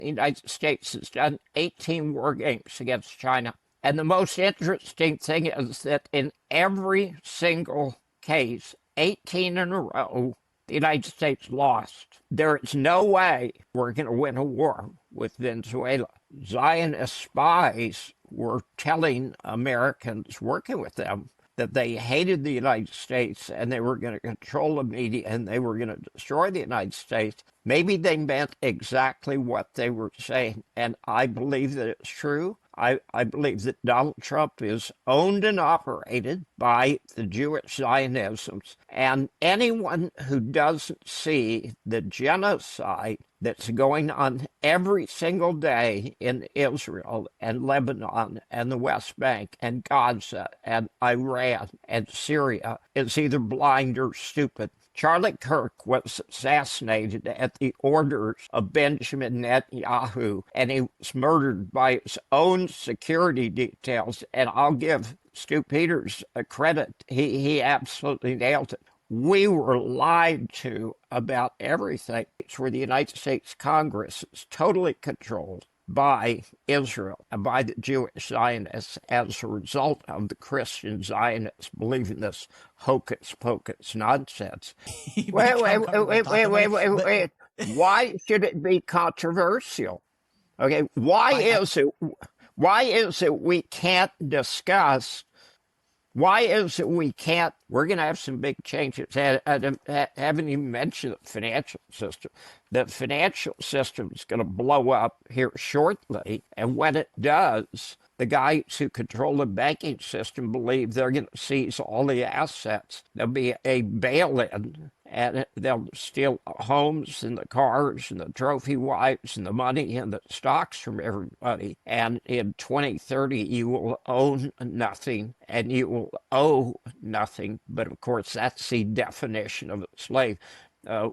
The United States has done 18 war games against China. And the most interesting thing is that in every single case, 18 in a row, the United States lost. There is no way we're going to win a war with Venezuela. Zionist spies were telling Americans working with them that they hated the United States and they were going to control the media and they were going to destroy the United States. Maybe they meant exactly what they were saying, and I believe that it's true. I believe that Donald Trump is owned and operated by the Jewish Zionisms, and anyone who doesn't see the genocide that's going on every single day in Israel and Lebanon and the West Bank and Gaza and Iran and Syria is either blind or stupid. Charlie Kirk was assassinated at the orders of Benjamin Netanyahu, and he was murdered by his own security details. And I'll give Stu Peters a credit. He absolutely nailed it. We were lied to about everything. It's where the United States Congress is totally controlled by Israel and by the Jewish Zionists as a result of the Christian Zionists believing this hocus pocus nonsense. Wait. Why should it be controversial? Okay, why is it we can't discuss? Why is it we can't? We're going to have some big changes. I haven't even mentioned the financial system. The financial system is going to blow up here shortly. And when it does, the guys who control the banking system believe they're going to seize all the assets. There'll be a bail-in, and they'll steal homes and the cars and the trophy wives and the money and the stocks from everybody. And in 2030, you will own nothing and you will owe nothing. But of course, that's the definition of a slave.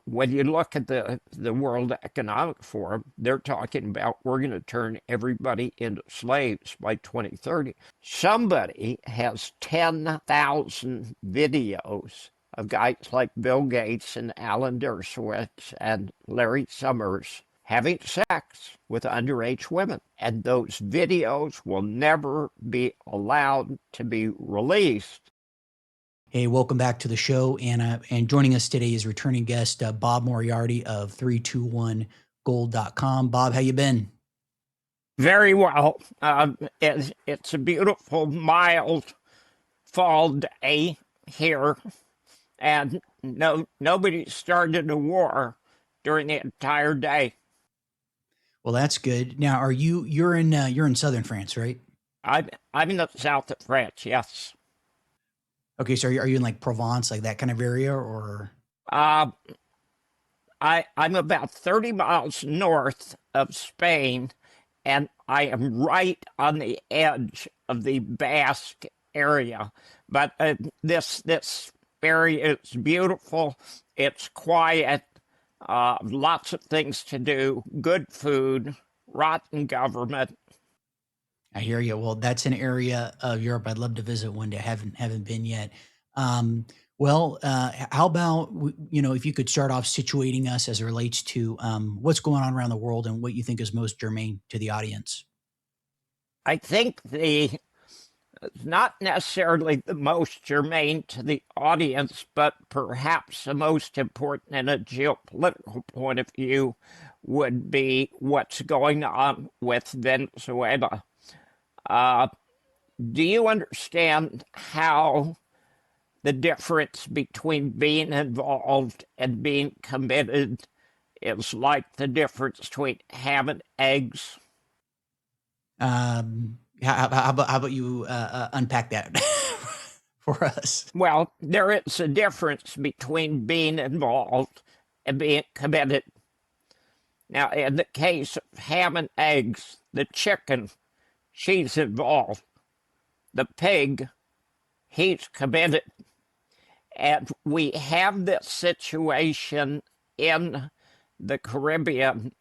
When you look at the World Economic Forum, they're talking about we're going to turn everybody into slaves by 2030. Somebody has 10,000 videos of guys like Bill Gates and Alan Dershowitz and Larry Summers having sex with underage women. And those videos will never be allowed to be released. Hey, welcome back to the show. And joining us today is returning guest Bob Moriarty of 321gold.com. Bob, how you been? Very well. It's a beautiful, mild fall day here, and nobody started a war during the entire day. Well, that's good. Now, you're in southern France, right? I'm in the south of France, yes. Okay, so are you in like Provence, like that kind of area, or? I'm about 30 miles north of Spain, and I am right on the edge of the Basque area. But this area is beautiful. It's quiet. Lots of things to do. Good food. Rotten government. I hear you. Well, that's an area of Europe I'd love to visit one day. Haven't been yet. How about, if you could start off situating us as it relates to what's going on around the world and what you think is most germane to the audience? I think not necessarily the most germane to the audience, but perhaps the most important in a geopolitical point of view would be what's going on with Venezuela. Do you understand how the difference between being involved and being committed is like the difference between ham and eggs? How about you unpack that for us? Well, there is a difference between being involved and being committed. Now, in the case of ham and eggs, the chicken, she's involved. The pig, he's committed. And we have this situation in the Caribbean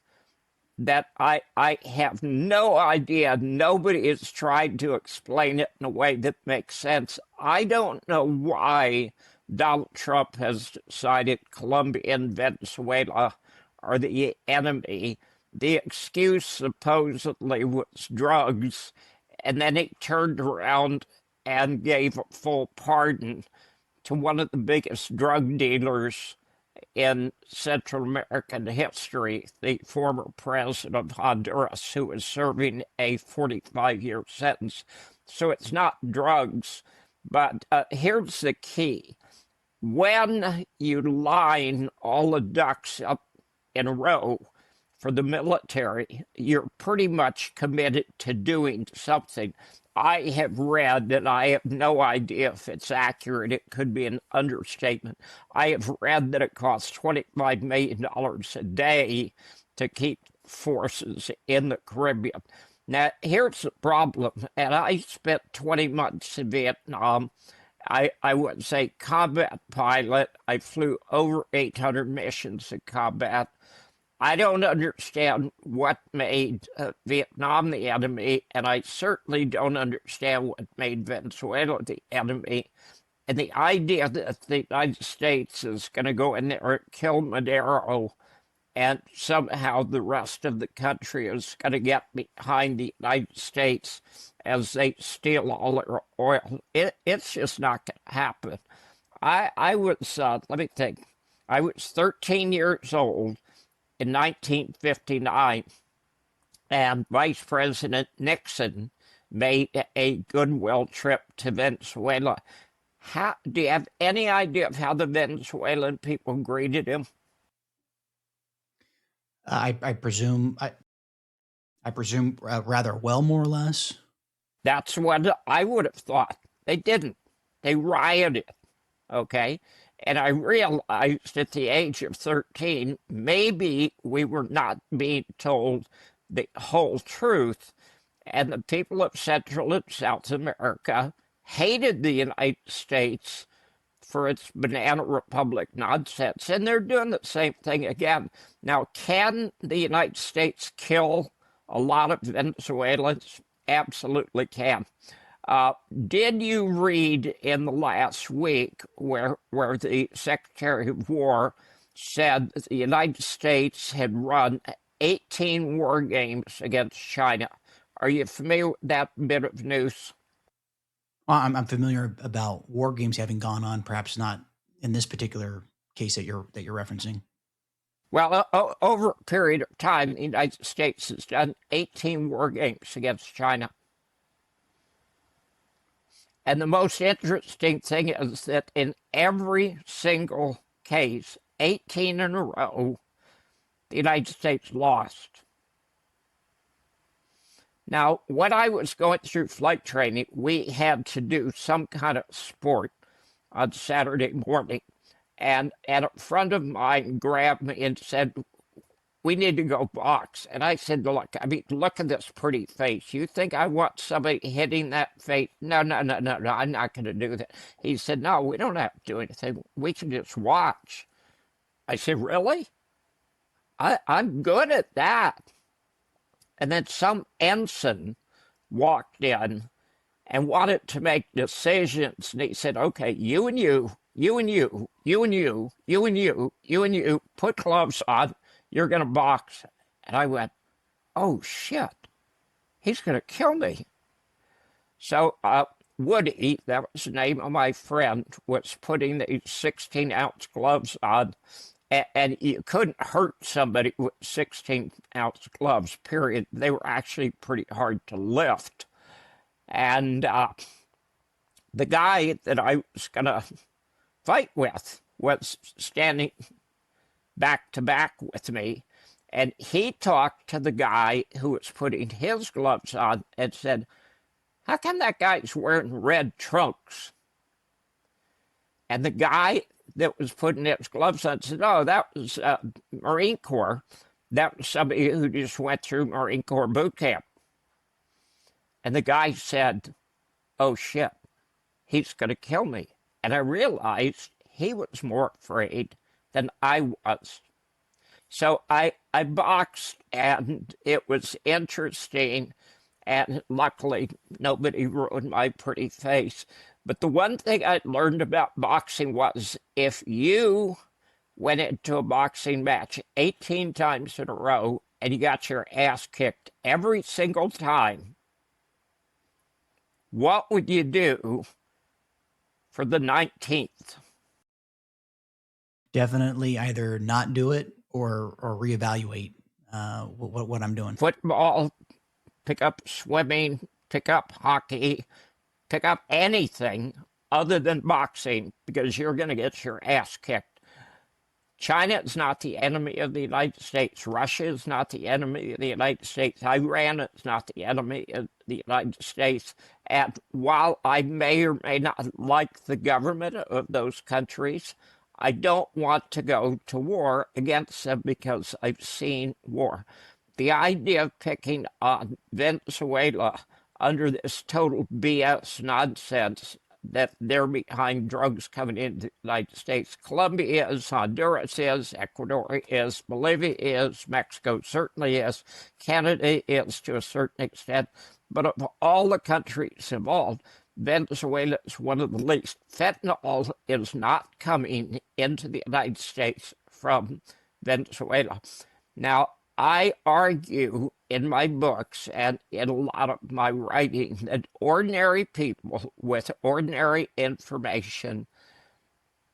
that I have no idea. Nobody has tried to explain it in a way that makes sense. I don't know why Donald Trump has decided Colombia and Venezuela are the enemy. The excuse supposedly was drugs, and then he turned around and gave a full pardon to one of the biggest drug dealers in Central American history, the former president of Honduras, who was serving a 45-year sentence. So it's not drugs, but here's the key. When you line all the ducks up in a row for the military, you're pretty much committed to doing something. I have read, and I have no idea if it's accurate, it could be an understatement. I have read that it costs $25 million a day to keep forces in the Caribbean. Now, here's the problem, and I spent 20 months in Vietnam. I was a combat pilot. I flew over 800 missions in combat. I don't understand what made Vietnam the enemy, and I certainly don't understand what made Venezuela the enemy. And the idea that the United States is going to go in there and kill Maduro, and somehow the rest of the country is going to get behind the United States as they steal all their oil, it's just not going to happen. I was, let me think, I was 13 years old in 1959, and Vice President Nixon made a goodwill trip to Venezuela. Do you have any idea of how the Venezuelan people greeted him? I presume rather well, more or less. That's what I would have thought. They didn't. They rioted, okay? And I realized at the age of 13, maybe we were not being told the whole truth. And the people of Central and South America hated the United States for its banana republic nonsense. And they're doing the same thing again. Now, can the United States kill a lot of Venezuelans? Absolutely can. Did you read in the last week where the Secretary of War said that the United States had run 18 war games against China? Are you familiar with that bit of news? Well, I'm familiar about war games having gone on, perhaps not in this particular case that you're referencing. Well, over a period of time, the United States has done 18 war games against China. And the most interesting thing is that in every single case, 18 in a row, the United States lost. Now, when I was going through flight training, we had to do some kind of sport on Saturday morning. And a friend of mine grabbed me and said, "We need to go box." And I said, "Look, I mean, look at this pretty face. You think I want somebody hitting that face? No, I'm not going to do that." He said, "No, we don't have to do anything. We can just watch." I said, "Really? I'm good at that." And then some ensign walked in and wanted to make decisions. And he said, "Okay, you and you, you and you, you and you, you and you, you and you, put gloves on. You're going to box." And I went, "Oh, shit. He's going to kill me." So Woody, that was the name of my friend, was putting these 16-ounce gloves on. And you couldn't hurt somebody with 16-ounce gloves, period. They were actually pretty hard to lift. And the guy that I was going to fight with was standing back to back with me. And he talked to the guy who was putting his gloves on and said, "How come that guy's wearing red trunks?" And the guy that was putting his gloves on said, "Oh, that was Marine Corps. That was somebody who just went through Marine Corps boot camp." And the guy said, "Oh, shit, he's going to kill me." And I realized he was more afraid than I was. So I boxed, and it was interesting, and luckily nobody ruined my pretty face. But the one thing I learned about boxing was if you went into a boxing match 18 times in a row and you got your ass kicked every single time, what would you do for the 19th? Definitely either not do it or reevaluate what I'm doing. Football, pick up swimming, pick up hockey, pick up anything other than boxing, because you're going to get your ass kicked. China is not the enemy of the United States. Russia is not the enemy of the United States. Iran is not the enemy of the United States. And while I may or may not like the government of those countries, I don't want to go to war against them because I've seen war. The idea of picking on Venezuela under this total BS nonsense that they're behind drugs coming into the United States. Colombia is, Honduras is, Ecuador is, Bolivia is, Mexico certainly is, Canada is to a certain extent. But of all the countries involved, Venezuela is one of the least. Fentanyl is not coming into the United States from Venezuela. Now, I argue in my books and in a lot of my writing that ordinary people with ordinary information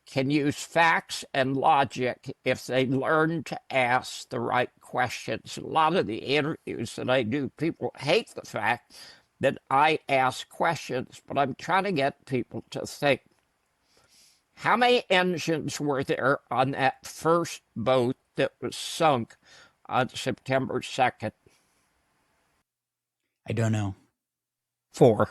can use facts and logic if they learn to ask the right questions. A lot of the interviews that I do, people hate the fact that I ask questions, but I'm trying to get people to think. How many engines were there on that first boat that was sunk on September 2nd? I don't know. 4.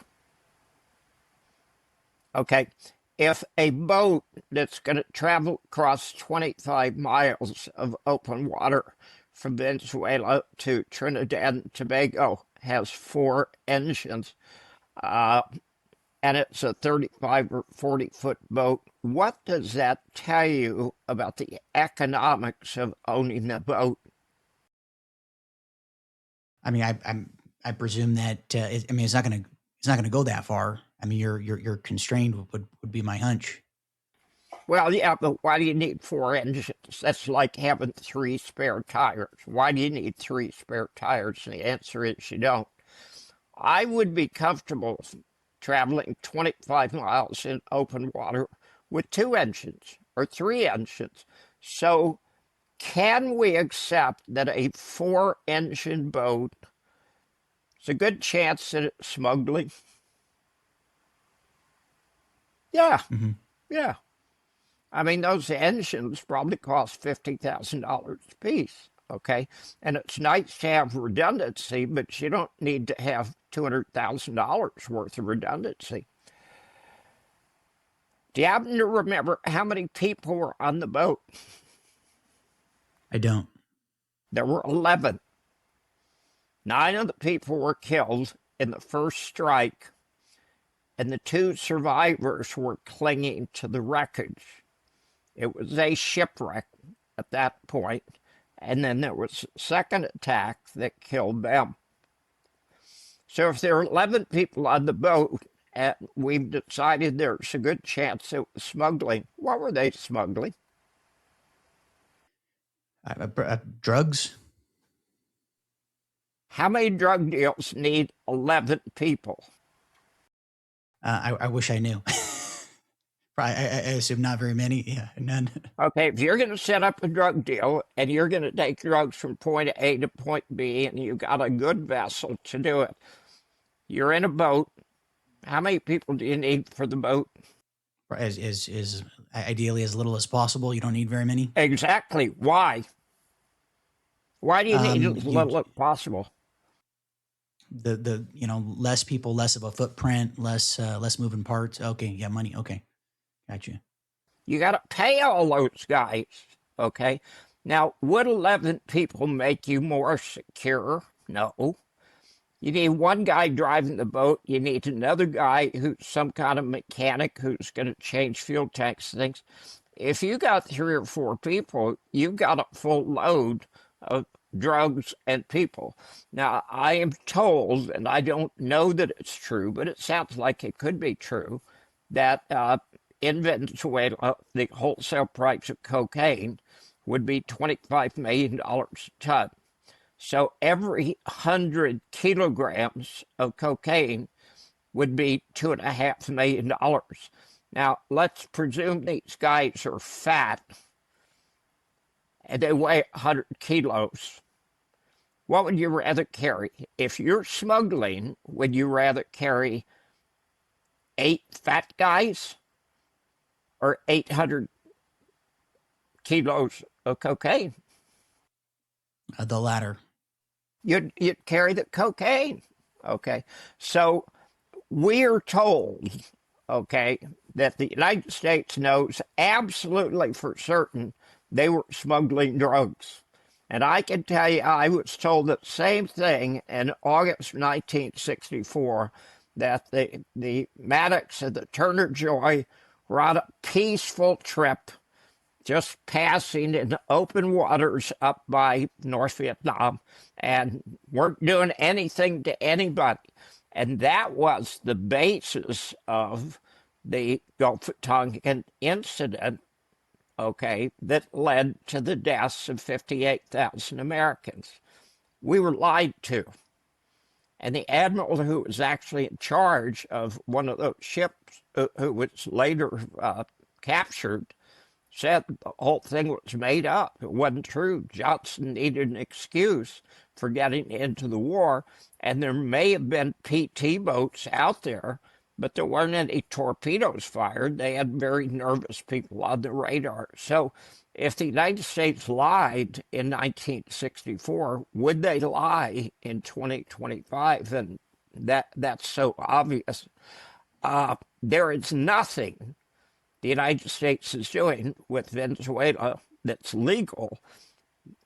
Okay. If a boat that's going to travel across 25 miles of open water from Venezuela to Trinidad and Tobago has 4 engines, and it's a 35 or 40-foot boat, what does that tell you about the economics of owning the boat? I mean, I presume that it's not going to go that far. I mean, you're constrained would be my hunch. Well, yeah, but why do you need 4 engines? That's like having 3 spare tires. Why do you need 3 spare tires? And the answer is you don't. I would be comfortable traveling 25 miles in open water with 2 engines or 3 engines. So can we accept that a 4-engine boat, it's a good chance that it's smuggling? Yeah, yeah. I mean, those engines probably cost $50,000 a piece, okay? And it's nice to have redundancy, but you don't need to have $200,000 worth of redundancy. Do you happen to remember how many people were on the boat? I don't. There were 11. 9 of the people were killed in the first strike, and the 2 survivors were clinging to the wreckage. It was a shipwreck at that point, and then there was a second attack that killed them. So if there are 11 people on the boat, and we've decided there's a good chance it was smuggling, what were they smuggling? Drugs. How many drug deals need 11 people? I wish I knew. I assume not very many. Yeah, none. Okay, if you're going to set up a drug deal and you're going to take drugs from point A to point B and you've got a good vessel to do it, you're in a boat. How many people do you need for the boat? Is ideally as little as possible. You don't need very many. Exactly. Why? Why do you need as little as possible? The less people, less of a footprint, less moving parts. Okay, yeah, money. Okay, got you. You got to pay all those guys. Okay. Now, would 11 people make you more secure? No. You need one guy driving the boat. You need another guy who's some kind of mechanic who's going to change fuel tanks and things. If you got 3 or 4 people, you've got a full load of drugs and people. Now, I am told, and I don't know that it's true, but it sounds like it could be true, that in Venezuela, the wholesale price of cocaine would be $25 million a ton. So every 100 kilograms of cocaine would be $2.5 million. Now, let's presume these guys are fat and they weigh 100 kilos. What would you rather carry? If you're smuggling, would you rather carry 8 fat guys or 800 kilos of cocaine? The latter. You'd carry the cocaine. Okay. So we're told, okay, that the United States knows absolutely for certain they were smuggling drugs. And I can tell you, I was told the same thing in August 1964, that the Maddox and the Turner Joy were on a peaceful trip, just passing in open waters up by North Vietnam, and weren't doing anything to anybody. And that was the basis of the Gulf of Tonkin incident, okay, that led to the deaths of 58,000 Americans. We were lied to. And the admiral who was actually in charge of one of those ships, who was later captured, said the whole thing was made up. It wasn't true. Johnson needed an excuse for getting into the war, and there may have been PT boats out there, but there weren't any torpedoes fired. They had very nervous people on the radar. So if the United States lied in 1964, would they lie in 2025? And that's so obvious. There is nothing the United States is doing with Venezuela that's legal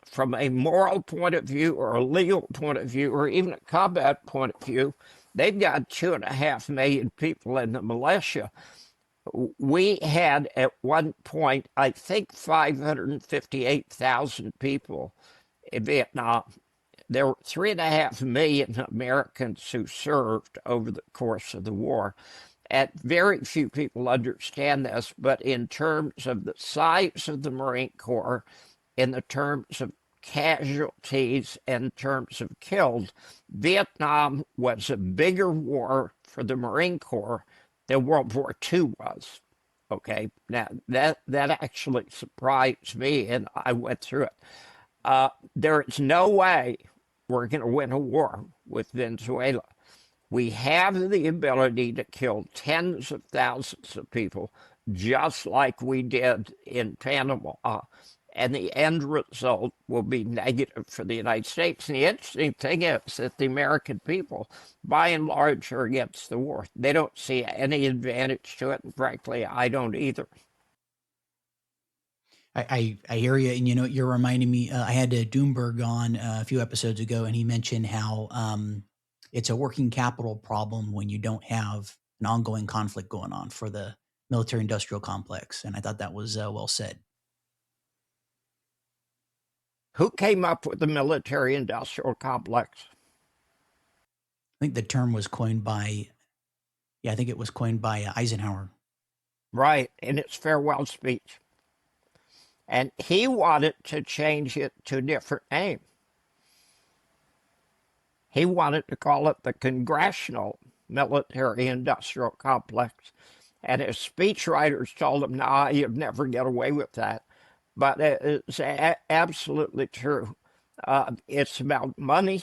from a moral point of view or a legal point of view or even a combat point of view. They've got 2.5 million people in the militia. We had at one point, I think, 558,000 people in Vietnam. There were 3.5 million Americans who served over the course of the war. And very few people understand this, but in terms of the size of the Marine Corps, in the terms of casualties, and terms of killed, Vietnam was a bigger war for the Marine Corps than World War II was. Okay, now that actually surprised me, and I went through it. There is no way we're going to win a war with Venezuela. We have the ability to kill tens of thousands of people, just like we did in Panama, and the end result will be negative for the United States. And the interesting thing is that the American people, by and large, are against the war. They don't see any advantage to it, and frankly, I don't either. I hear you, and you're reminding me. I had Doomberg on a few episodes ago, and he mentioned how it's a working capital problem when you don't have an ongoing conflict going on for the military-industrial complex, and I thought that was well said. Who came up with the military-industrial complex? I think the term was coined by, I think it was coined by Eisenhower. Right, in its farewell speech. And he wanted to change it to a different name. He wanted to call it the Congressional Military-Industrial Complex. And his speechwriters told him, nah, you'd never get away with that. But it's absolutely true. It's about money.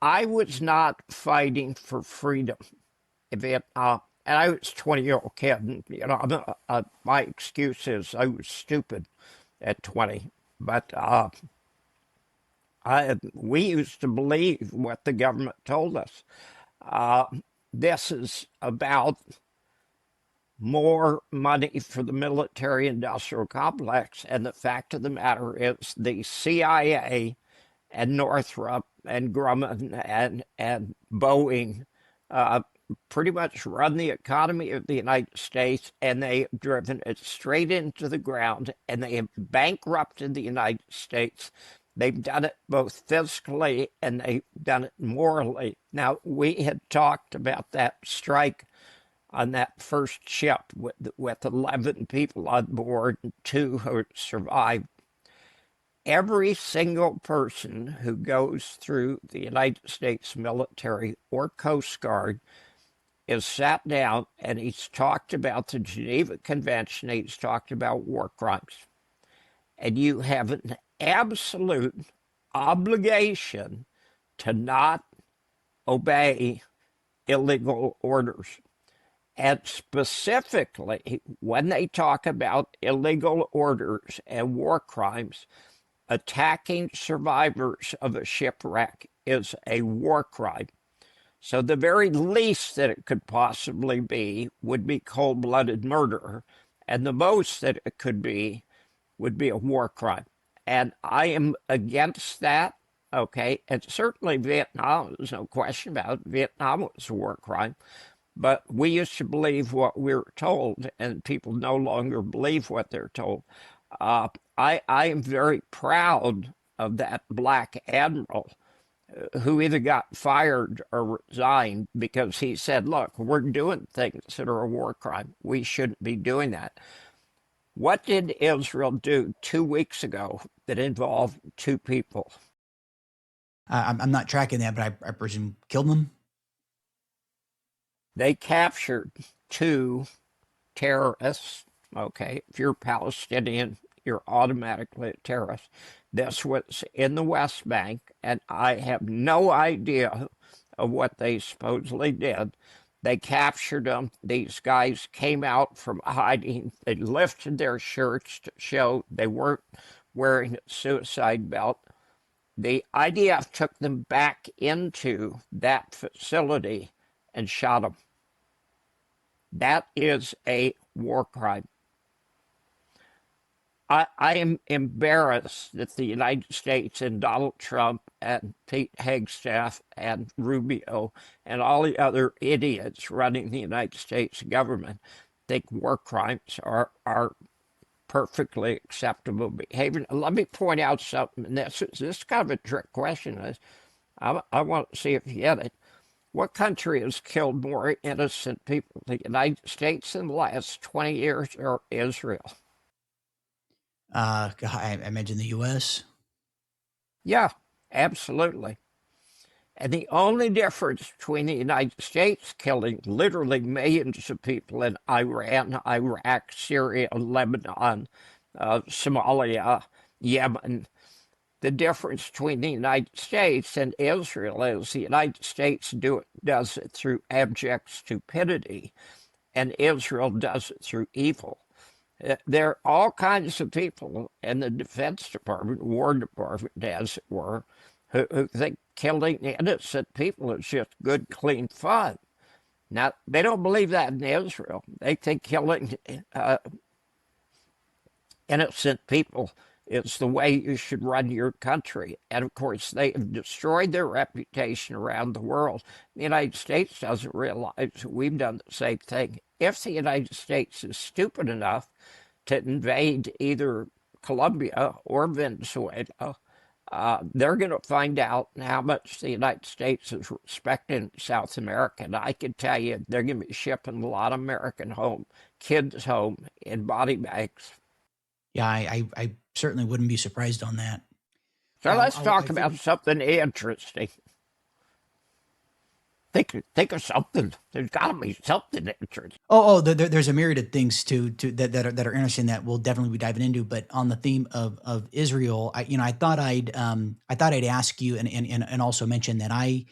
I was not fighting for freedom in Vietnam. And I was a 20-year-old kid. And, my excuse is I was stupid at 20. But we used to believe what the government told us. This is about more money for the military-industrial complex. And the fact of the matter is the CIA and Northrop and Grumman and Boeing pretty much run the economy of the United States, and they have driven it straight into the ground, and they have bankrupted the United States. They've done it both fiscally and they've done it morally. Now, we had talked about that strike on that first ship with 11 people on board and 2 who survived. every single person who goes through the United States military or Coast Guard is sat down and he's talked about the Geneva Convention, he's talked about war crimes. And you have an absolute obligation to not obey illegal orders. And specifically, when they talk about illegal orders and war crimes, attacking survivors of a shipwreck is a war crime. So the very least that it could possibly be would be cold-blooded murder, and the most that it could be would be a war crime. And I am against that, okay? And certainly Vietnam, there's no question about it. Vietnam was a war crime. But we used to believe what we were told, and people no longer believe what they're told. I am very proud of that black admiral who either got fired or resigned because he said, look, we're doing things that are a war crime. We shouldn't be doing that. What did Israel do 2 weeks ago that involved two people? I'm not tracking that, but I presume killed them. They captured two terrorists. Okay, if you're Palestinian, you're automatically a terrorist. This was in the West Bank, and I have no idea of what they supposedly did. They captured them. These guys came out from hiding. They lifted their shirts to show they weren't wearing a suicide belt. The IDF took them back into that facility and shot them. That is a war crime. I am embarrassed that the United States and Donald Trump and Pete Hegseth and Rubio and all the other idiots running the United States government think war crimes are perfectly acceptable behavior. Let me point out something, and this is kind of a trick question. I want to see if you get it. What country has killed more innocent people, the United States in the last 20 years or Israel? I imagine the U.S. Yeah, absolutely. And the only difference between the United States killing literally millions of people in Iran, Iraq, Syria, Lebanon, Somalia, Yemen, the difference between the United States and Israel is the United States does it through abject stupidity, and Israel does it through evil. There are all kinds of people in the Defense Department, War Department, as it were, who think killing innocent people is just good, clean fun. Now, they don't believe that in Israel. They think killing innocent people is the way you should run your country. And of course, they have destroyed their reputation around the world. The United States doesn't realize we've done the same thing. If the United States is stupid enough to invade either Colombia or Venezuela, they're going to find out how much the United States is respecting South America. And I can tell you, they're going to be shipping a lot of American kids home in body bags. Yeah, I certainly wouldn't be surprised on that. So let's talk about something interesting. Think of something. There's got to be something interesting. There's a myriad of things that are interesting that we'll definitely be diving into. But on the theme of Israel, I thought I'd ask you and also mention that I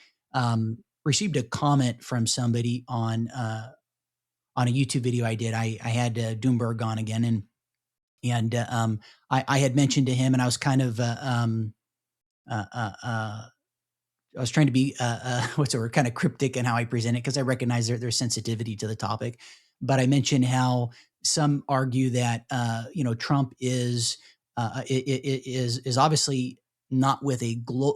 received a comment from somebody on a YouTube video I did. I had Doomberg on again, and I had mentioned to him, and I was kind of I was trying to be what's the word, kind of cryptic in how I present it, because I recognize there's sensitivity to the topic. But I mentioned how some argue that Trump is obviously not with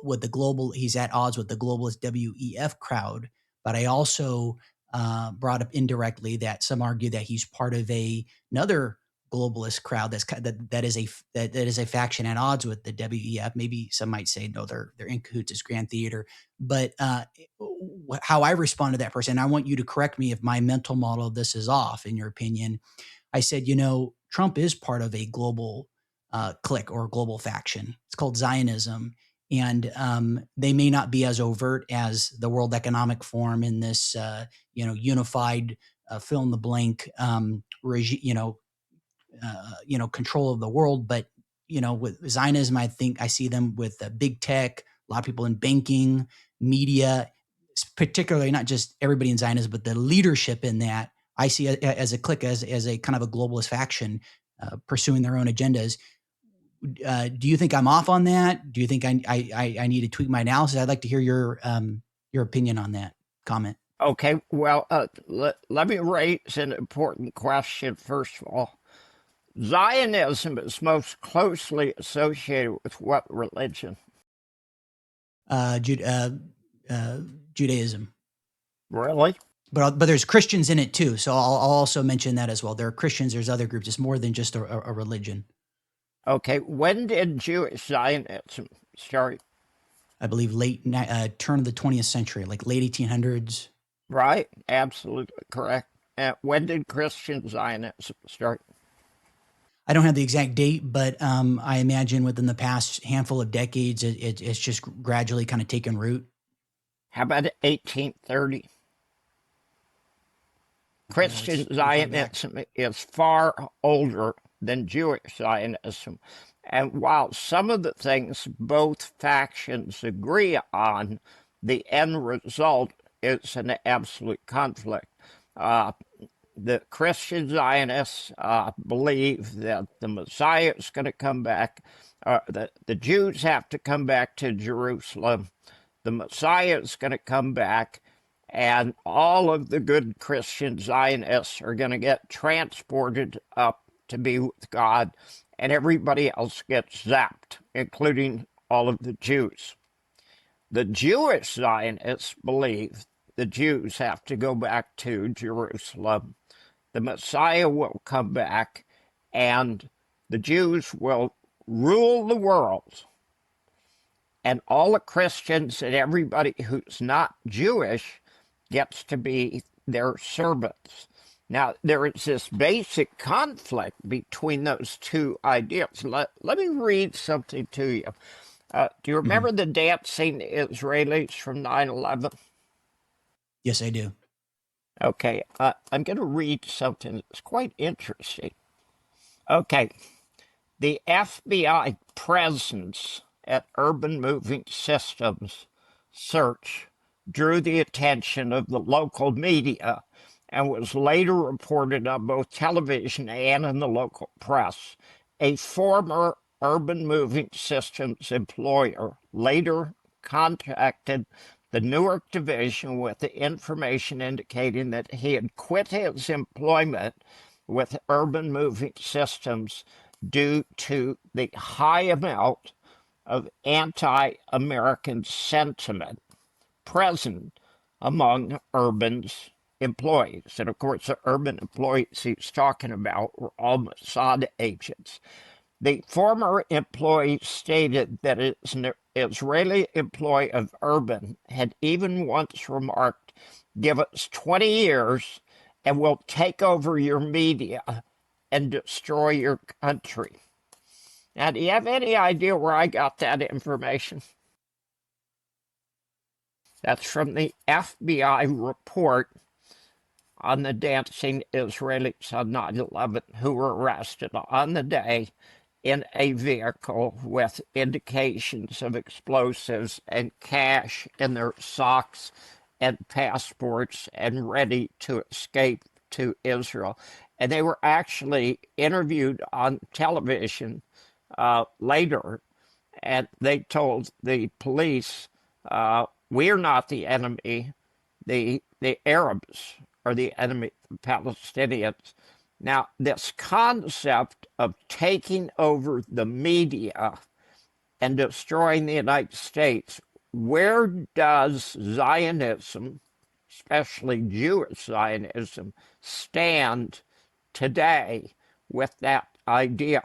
with the global. He's at odds with the globalist WEF crowd. But I also brought up indirectly that some argue that he's part of another globalist crowd that is a faction at odds with the WEF. Maybe some might say no, they're in cahoots as grand theater. But how I respond to that person, I want you to correct me if my mental model of this is off. In your opinion, I said, Trump is part of a global clique or global faction. It's called Zionism. And they may not be as overt as the World Economic Forum in this, unified fill in the blank regime, control of the world. But with Zionism, I think I see them with big tech, a lot of people in banking, media, particularly not just everybody in Zionism, but the leadership in that. I see as a clique, as a kind of a globalist faction pursuing their own agendas. Do you think I'm off on that? Do you think I need to tweak my analysis? I'd like to hear your opinion on that comment. Okay, well, let me raise an important question first of all. Zionism is most closely associated with what religion? Judaism. Really? But there's Christians in it too, so I'll also mention that as well. There are Christians. There's other groups. It's more than just a religion. Okay, when did Jewish Zionism start? I believe late turn of the 20th century, like late 1800s. Right, absolutely correct. When did Christian Zionism start? I don't have the exact date, but I imagine within the past handful of decades, it's just gradually kind of taken root. How about 1830? Christian Zionism is far older than Jewish Zionism. And while some of the things both factions agree on, the end result is an absolute conflict. The Christian Zionists believe that the Messiah is going to come back, that the Jews have to come back to Jerusalem, the Messiah is going to come back, and all of the good Christian Zionists are going to get transported up to be with God, and everybody else gets zapped, including all of the Jews. The Jewish Zionists believe the Jews have to go back to Jerusalem. The Messiah will come back, and the Jews will rule the world. And all the Christians and everybody who's not Jewish gets to be their servants. Now, there is this basic conflict between those two ideas. Let me read something to you. Do you remember the dancing Israelis from 9/11? Yes, I do. Okay, I'm going to read something that's quite interesting. Okay, the FBI presence at Urban Moving Systems search drew the attention of the local media and was later reported on both television and in the local press. A former Urban Moving Systems employer later contacted the Newark division with the information indicating that he had quit his employment with Urban Moving Systems due to the high amount of anti-American sentiment present among Urban's employees. And of course, the Urban employees he's talking about were all Mossad agents. The former employee stated that an Israeli employee of Urban had even once remarked, "Give us 20 years and we'll take over your media and destroy your country." Now, do you have any idea where I got that information? That's from the FBI report on the dancing Israelis on 9/11 who were arrested on the day in a vehicle with indications of explosives and cash in their socks and passports and ready to escape to Israel. And they were actually interviewed on television later, and they told the police, "We're not the enemy. The Arabs are the enemy, the Palestinians." Now, this concept of taking over the media and destroying the United States, where does Zionism, especially Jewish Zionism, stand today with that idea?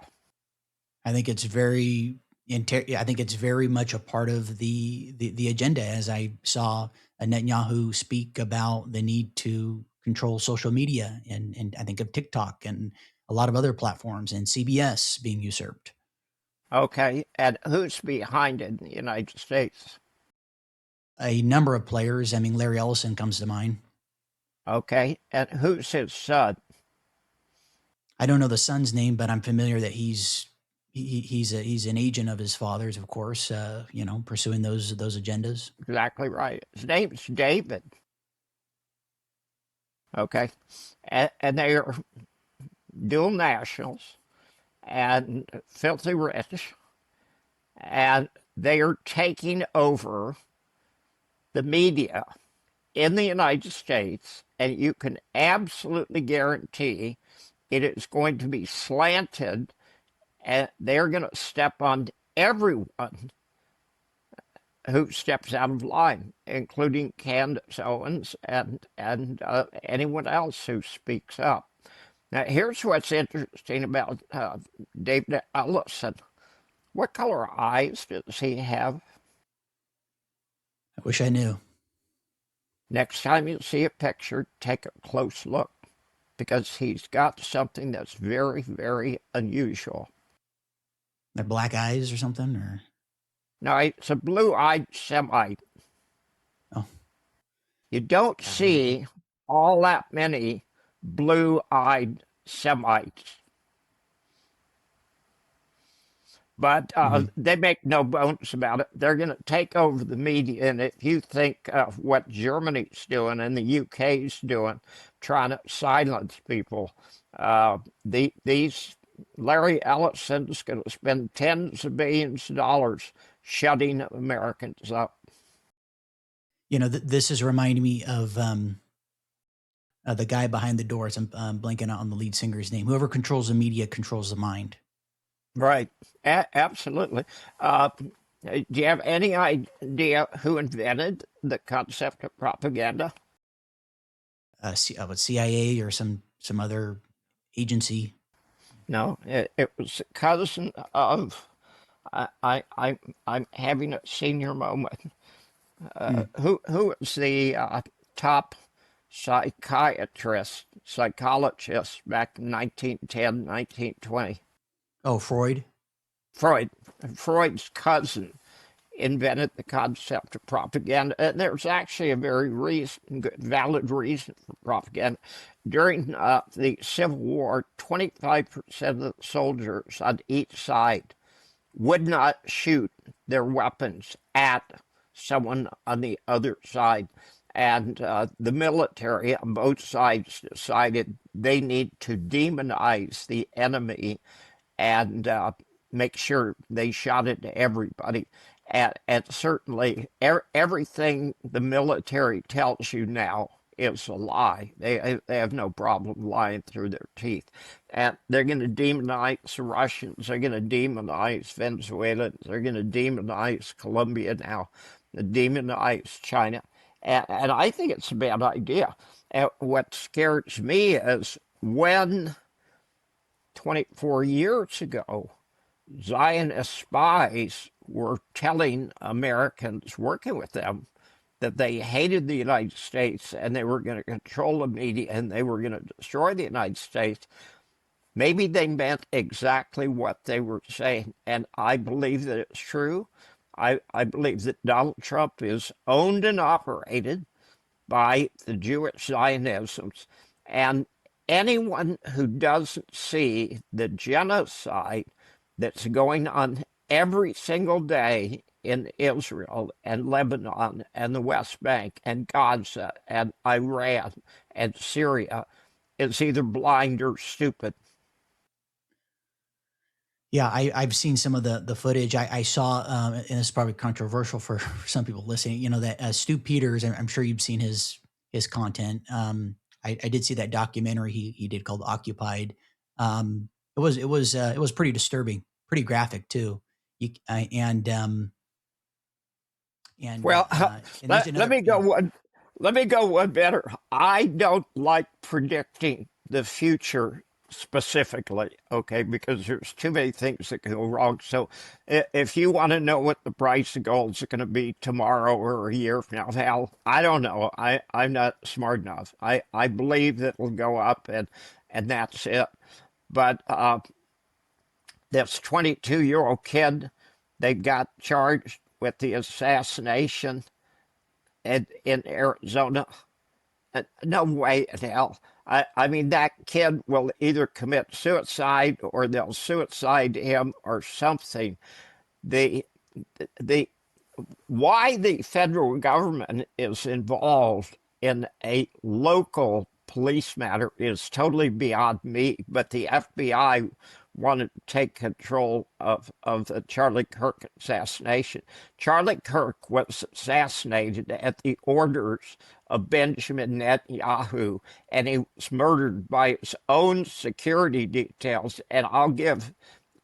I think it's very I think it's very much a part of the agenda. As I saw Netanyahu speak about the need to control social media, and I think of TikTok and a lot of other platforms, and CBS being usurped. Okay, and who's behind it in the United States? A number of players. I mean, Larry Ellison comes to mind. Okay, and who's his son? I don't know the son's name, but I'm familiar that he's an agent of his father's, of course. Pursuing those agendas. Exactly right. His name's David. Okay, and they are dual nationals and filthy rich, and they are taking over the media in the United States, and you can absolutely guarantee it is going to be slanted, and they're going to step on everyone who steps out of line, including Candace Owens and anyone else who speaks up. Now, here's what's interesting about David Ellison. What color eyes does he have? I wish I knew. Next time you see a picture, take a close look because he's got something that's very, very unusual. They're black eyes or something, or Now, it's a blue-eyed Semite. oh, You don't got it. see all that many blue-eyed Semites. But Mhm. they make no bones about it. They're going to take over the media. And if you think of what Germany's doing and the UK's doing, trying to silence people, these Larry Ellison's going to spend tens of billions of dollars shutting Americans up. This is reminding me of the guy behind the doors. I'm blanking out on the lead singer's name. Whoever controls the media controls the mind. Right. Absolutely. Do you have any idea who invented the concept of propaganda? CIA or some other agency. No, it was a cousin of. I'm having a senior moment. Hmm. Who was the top psychologist back in 1910, 1920? Oh, Freud. Freud. Freud's cousin invented the concept of propaganda. And there's actually a very valid reason for propaganda. During the Civil War, 25% of the soldiers on each side would not shoot their weapons at someone on the other side. And the military on both sides decided they need to demonize the enemy and make sure they shot it to everybody. And certainly, everything the military tells you now is a lie. They have no problem lying through their teeth. And they're going to demonize the Russians. They're going to demonize Venezuelans. They're going to demonize Colombia now. They demonize China. And I think it's a bad idea. And what scares me is when 24 years ago, Zionist spies were telling Americans working with them that they hated the United States and they were going to control the media and they were going to destroy the United States. Maybe they meant exactly what they were saying, and I believe that it's true. I believe that Donald Trump is owned and operated by the Jewish Zionisms, and anyone who doesn't see the genocide that's going on every single day in Israel and Lebanon and the West Bank and Gaza and Iran and Syria is either blind or stupid. Yeah, I've seen some of the footage. I saw, and it's probably controversial for some people listening. That Stu Peters. I'm sure you've seen his content. I did see that documentary he did called Occupied. It was pretty disturbing, pretty graphic too. You and Well, and there's let another. me go one. Let me go one better. I don't like predicting the future specifically, okay, because there's too many things that can go wrong. So, if you want to know what the price of gold is going to be tomorrow or a year from now, Hal, I don't know. I'm not smart enough. I believe that it'll go up, and that's it. But this 22-year-old kid, they got charged with the assassination in Arizona. No way in hell. I mean, that kid will either commit suicide or they'll suicide him or something. The the Why the federal government is involved in a local police matter is totally beyond me, but the FBI wanted to take control of the Charlie Kirk assassination. Charlie Kirk was assassinated at the orders of Benjamin Netanyahu, and he was murdered by his own security details. And I'll give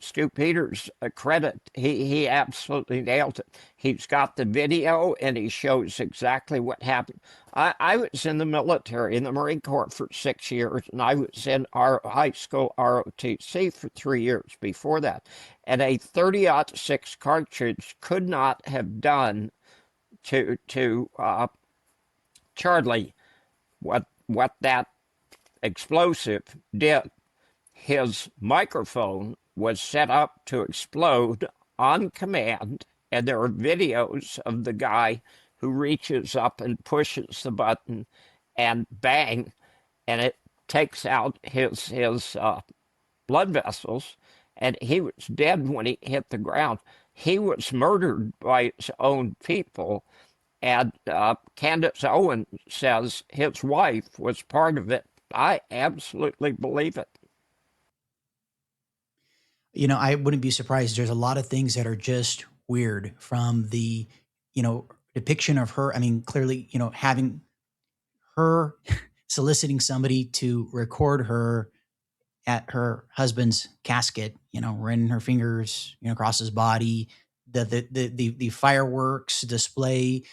Stu Peters credit. He absolutely nailed it. He's got the video and he shows exactly what happened. I was in the military, in the Marine Corps for 6 years, and I was in our high school ROTC for 3 years before that. And a 30-06 cartridge could not have done to Charlie what that explosive did. His microphone was set up to explode on command, and there are videos of the guy who reaches up and pushes the button, and bang, and it takes out his blood vessels, and he was dead when he hit the ground. He was murdered by his own people, and Candace Owen says his wife was part of it. I absolutely believe it. I wouldn't be surprised. There's a lot of things that are just weird, from the, depiction of her. I mean, clearly, having her soliciting somebody to record her at her husband's casket, running her fingers, across his body, the fireworks display,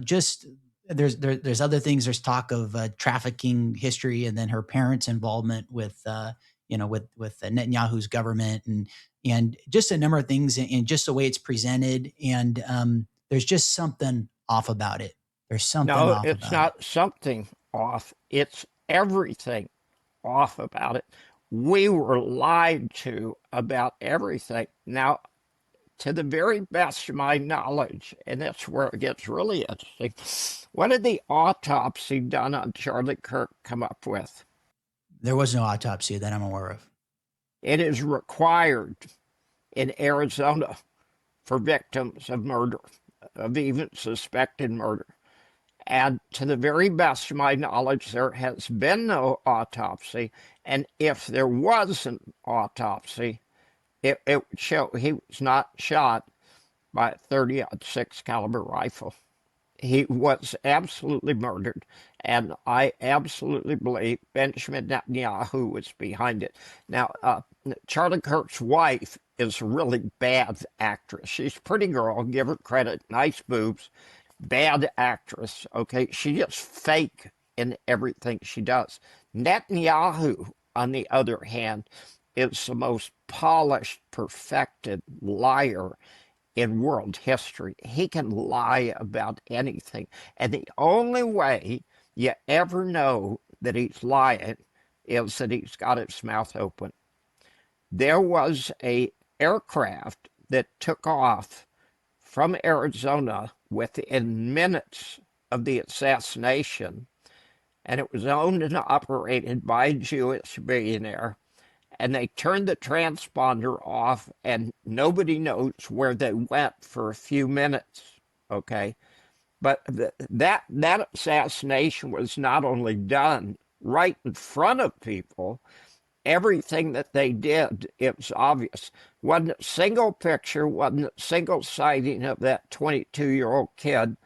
just there's other things. There's talk of trafficking history, and then her parents' involvement with with Netanyahu's government, and just a number of things, and just the way it's presented. And there's just something off about it. There's something No, off it's about it. not something off. It's everything off about it. We were lied to about everything. Now, to the very best of my knowledge, and that's where it gets really interesting, what did the autopsy done on Charlie Kirk come up with? There was no autopsy that I'm aware of. It is required in Arizona for victims of murder, of even suspected murder. And to the very best of my knowledge, there has been no autopsy. And if there was an autopsy, it would show he was not shot by a 30-06 caliber rifle. He was absolutely murdered, and I absolutely believe Benjamin Netanyahu was behind it. Now, Charlie Kirk's wife is a really bad actress. She's a pretty girl, give her credit, nice boobs, bad actress, okay? She's just fake in everything she does. Netanyahu, on the other hand, is the most polished, perfected liar in world history. He can lie about anything. And the only way you ever know that he's lying is that he's got his mouth open. There was a aircraft that took off from Arizona within minutes of the assassination, and it was owned and operated by a Jewish billionaire. And they turned the transponder off, and nobody knows where they went for a few minutes, okay? But that assassination was not only done right in front of people, everything that they did, it was obvious. Wasn't a single picture, wasn't a single sighting of that 22-year-old kid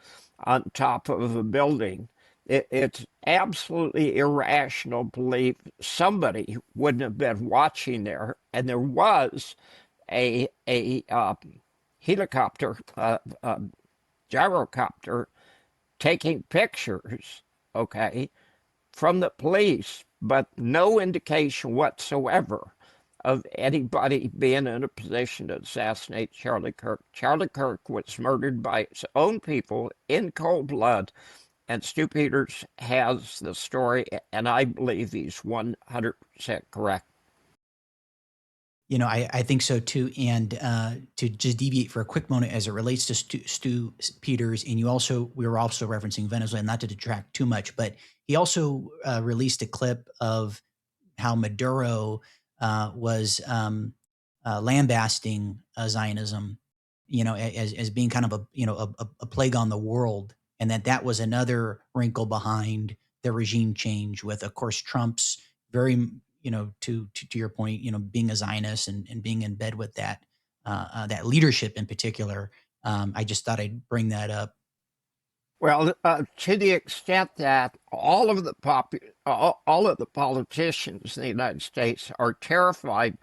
on top of a building. It's absolutely irrational to believe somebody wouldn't have been watching there. And there was a helicopter, gyrocopter, taking pictures, okay, from the police, but no indication whatsoever of anybody being in a position to assassinate Charlie Kirk. Charlie Kirk was murdered by his own people in cold blood. And Stu Peters has the story, and I believe he's 100% correct. I think so too. And to just deviate for a quick moment as it relates to Stu Peters, and we were also referencing Venezuela, not to detract too much, but he also released a clip of how Maduro was lambasting Zionism, as being kind of a plague on the world, and that was another wrinkle behind the regime change. With, of course, Trump's very, to your point, being a Zionist and being in bed with that leadership in particular. I just thought I'd bring that up. Well, to the extent that all of the politicians in the United States are terrified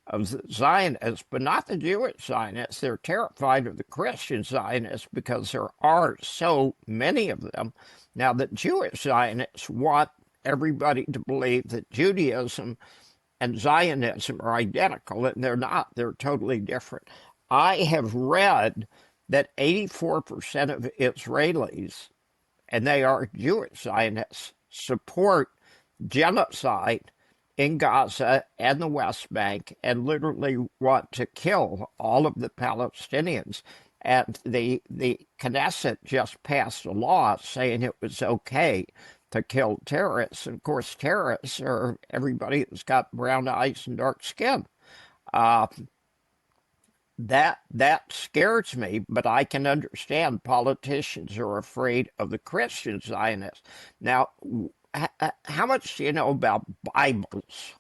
of the Zionists, but not the Jewish Zionists. They're terrified of the Christian Zionists because there are so many of them. Now, the Jewish Zionists want everybody to believe that Judaism and Zionism are identical, and they're not. They're totally different. I have read that 84% of Israelis, and they are Jewish Zionists, support genocide in Gaza and the West Bank and literally want to kill all of the Palestinians. And the Knesset just passed a law saying it was okay to kill terrorists. And of course, terrorists are everybody that's got brown eyes and dark skin. That scares me, but I can understand politicians are afraid of the Christian Zionists. Now, how much do you know about Bibles?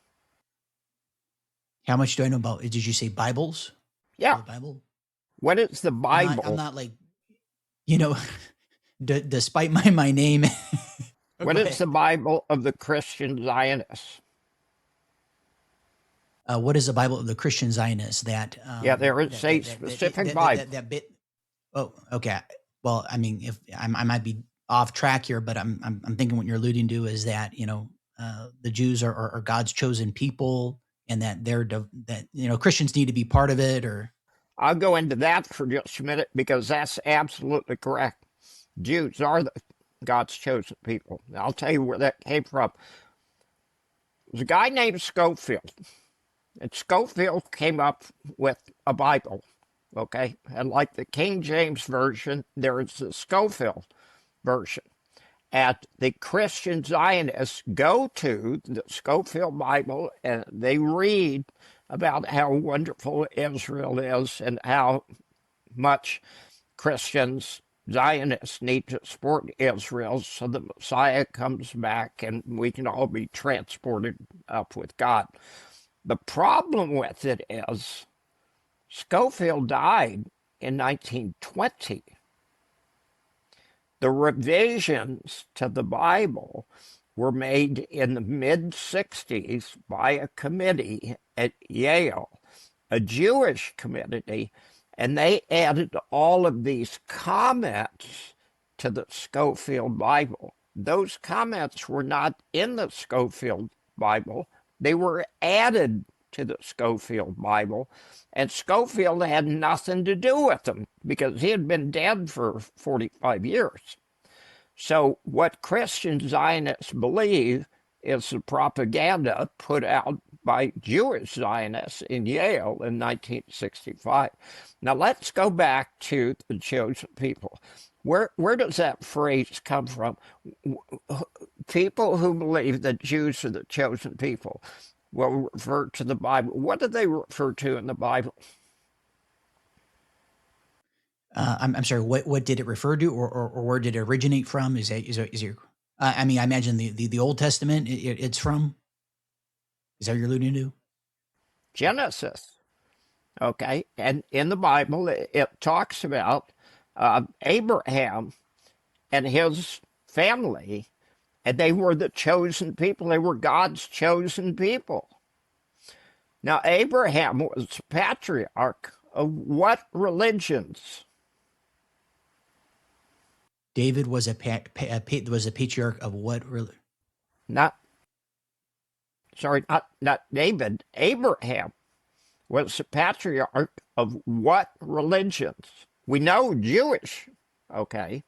How much do I know about? Did you say Bibles? Yeah. The Bible. What is the Bible? I'm not like, despite my name. What is the Bible of the Christian Zionists? What is the Bible of the Christian Zionists? There is a specific Bible. That bit. Oh, okay. Well, I mean, if I might be off track here, but I'm thinking what you're alluding to is that the Jews are God's chosen people, and that Christians need to be part of it. Or I'll go into that for just a minute because that's absolutely correct. Jews are God's chosen people. I'll tell you where that came from. There's a guy named Scofield. And Scofield came up with a Bible, okay? And like the King James Version, there is the Scofield version. And the Christian Zionists go to the Scofield Bible and they read about how wonderful Israel is and how much Christians, Zionists need to support Israel so the Messiah comes back and we can all be transported up with God. The problem with it is Scofield died in 1920. The revisions to the Bible were made in the mid-60s by a committee at Yale, a Jewish committee, and they added all of these comments to the Scofield Bible. Those comments were not in the Scofield Bible. They were added to the Scofield Bible, and Scofield had nothing to do with them because he had been dead for 45 years. So what Christian Zionists believe is the propaganda put out by Jewish Zionists in Yale in 1965. Now let's go back to the chosen people. Where does that phrase come from? People who believe that Jews are the chosen people will refer to the Bible. What do they refer to in the Bible? I'm sorry. What did it refer to, or where did it originate from? Is your? I mean, I imagine the Old Testament. It's from. Is that what you're alluding to? Genesis. Okay, and in the Bible, it talks about Abraham and his family, and they were the chosen people. They were God's chosen people. Now, Abraham was the patriarch of what religions? David was a patriarch of what religion? Not David. Abraham was the patriarch of what religions? We know Jewish, okay?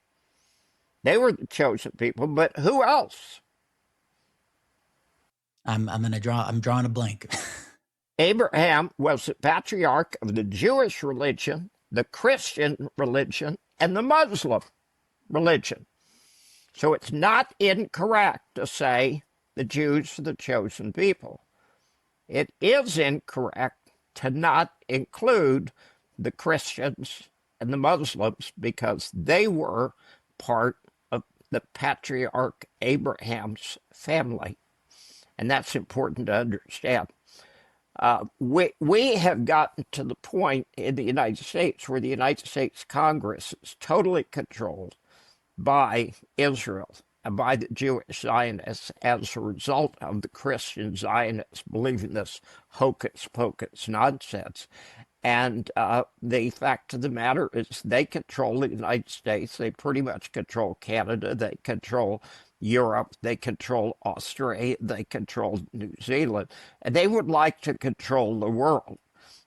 They were the chosen people, but who else? I'm drawing a blank. Abraham was the patriarch of the Jewish religion, the Christian religion, and the Muslim religion. So it's not incorrect to say the Jews are the chosen people. It is incorrect to not include the Christians and the Muslims because they were part of the patriarch Abraham's family. And that's important to understand. We have gotten to the point in the United States where the United States Congress is totally controlled by Israel and by the Jewish Zionists as a result of the Christian Zionists believing this hocus pocus nonsense. And the fact of the matter is they control the United States. They pretty much control Canada. They control Europe. They control Australia. They control New Zealand. And they would like to control the world.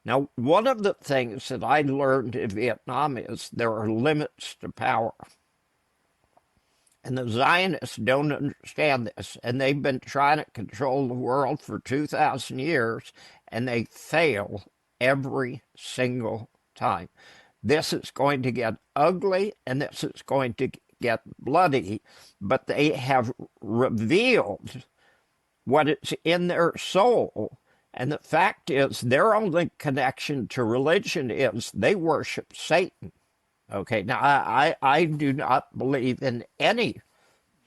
Now, one of the things that I learned in Vietnam is there are limits to power. And the Zionists don't understand this. And they've been trying to control the world for 2,000 years, and they fail every single time. This is going to get ugly, and this is going to get bloody, but they have revealed what is in their soul. And the fact is, their only connection to religion is they worship Satan. Okay, now I do not believe in any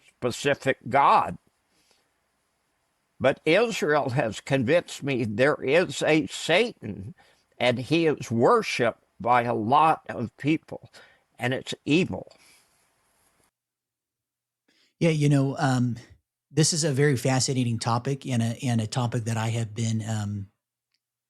specific God. But Israel has convinced me there is a Satan, and he is worshipped by a lot of people, and it's evil. Yeah, this is a very fascinating topic, and a topic that I have been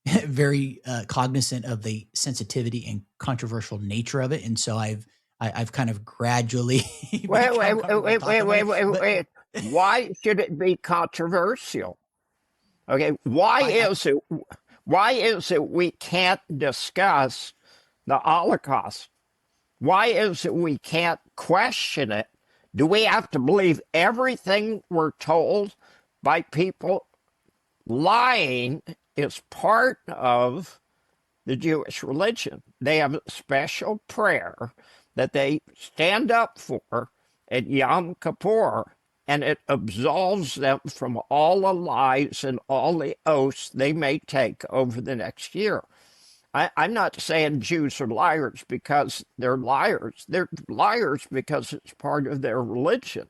very cognizant of the sensitivity and controversial nature of it, and so I've kind of gradually Wait. Why should it be controversial? Okay, why is it we can't discuss the Holocaust? Why is it we can't question it? Do we have to believe everything we're told by people? Lying is part of the Jewish religion. They have a special prayer that they stand up for at Yom Kippur, and it absolves them from all the lies and all the oaths they may take over the next year. I'm not saying Jews are liars because they're liars. They're liars because it's part of their religion.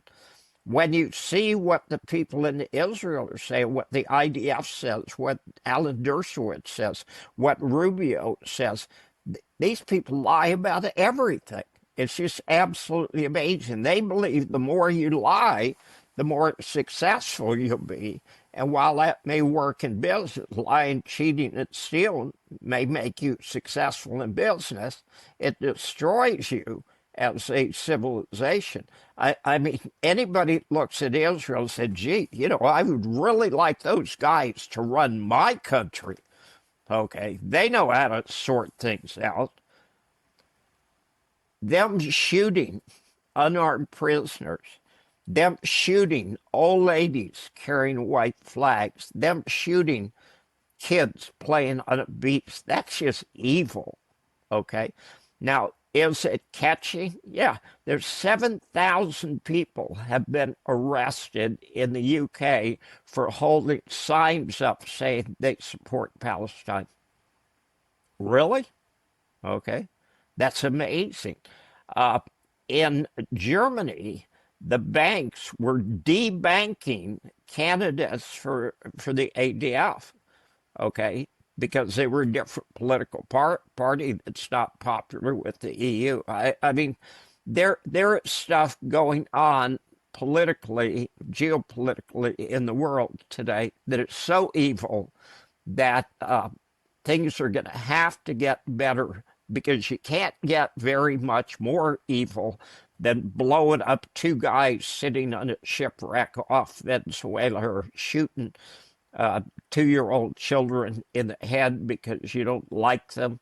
When you see what the people in Israel are saying, what the IDF says, what Alan Dershowitz says, what Rubio says, these people lie about everything. It's just absolutely amazing. They believe the more you lie, the more successful you'll be. And while that may work in business, lying, cheating, and stealing may make you successful in business, it destroys you as a civilization. I mean, anybody looks at Israel and said, gee, I would really like those guys to run my country. Okay, they know how to sort things out. Them shooting unarmed prisoners, them shooting old ladies carrying white flags, them shooting kids playing on a beach, that's just evil, okay? Now, is it catchy? Yeah, there's 7,000 people have been arrested in the UK for holding signs up saying they support Palestine. Really? Okay, that's amazing. In Germany, the banks were debanking candidates for the ADF, okay, because they were a different political party that's not popular with the EU. I mean, there is stuff going on politically, geopolitically in the world today that is so evil that things are going to have to get better, because you can't get very much more evil than blowing up two guys sitting on a shipwreck off Venezuela or shooting 2-year-old children in the head because you don't like them.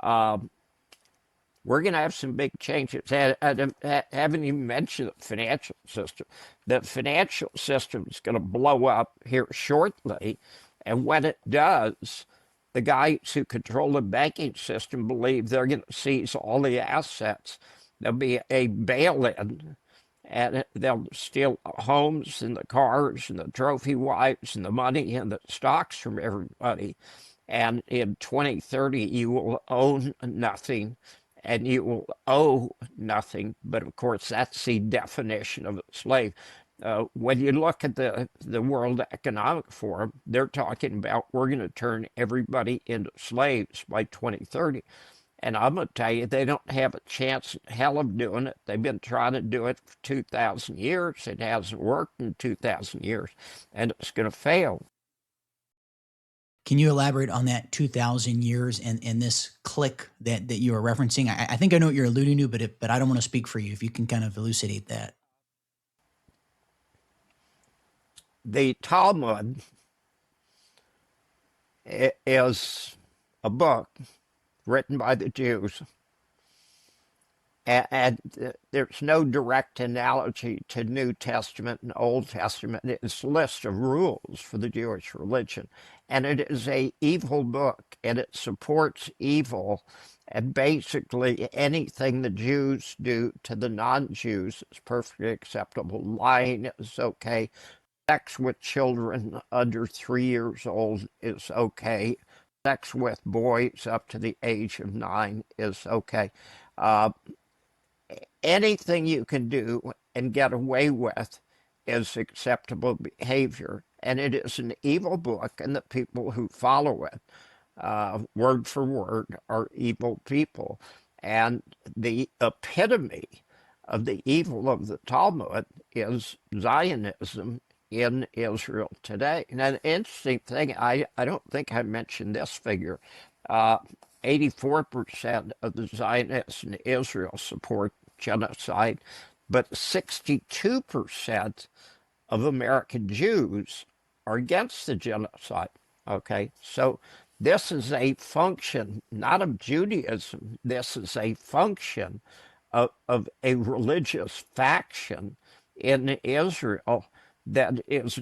We're going to have some big changes. I haven't even mentioned the financial system. The financial system is going to blow up here shortly, and when it does, the guys who control the banking system believe they're going to seize all the assets. There'll be a bail-in, and they'll steal homes and the cars and the trophy wives and the money and the stocks from everybody. And in 2030, you will own nothing and you will owe nothing. But of course, that's the definition of a slave. When you look at the World Economic Forum, they're talking about we're going to turn everybody into slaves by 2030. And I'm going to tell you, they don't have a chance in hell of doing it. They've been trying to do it for 2,000 years. It hasn't worked in 2,000 years, and it's going to fail. Can you elaborate on that 2,000 years and this click that you are referencing? I think I know what you're alluding to, but I don't want to speak for you. If you can kind of elucidate that. The Talmud is a book written by the Jews, and there's no direct analogy to New Testament and Old Testament. It's a list of rules for the Jewish religion, and it is an evil book, and it supports evil, and basically anything the Jews do to the non-Jews is perfectly acceptable. Lying is okay. Sex with children under 3 years old is okay. Sex with boys up to the age of 9 is okay. Anything you can do and get away with is acceptable behavior. And it is an evil book, and the people who follow it, word for word, are evil people. And the epitome of the evil of the Talmud is Zionism in Israel today. And an interesting thing, I don't think I mentioned this figure. 84% of the Zionists in Israel support genocide, but 62% of American Jews are against the genocide. Okay, so this is a function not of Judaism, this is a function of a religious faction in Israel that is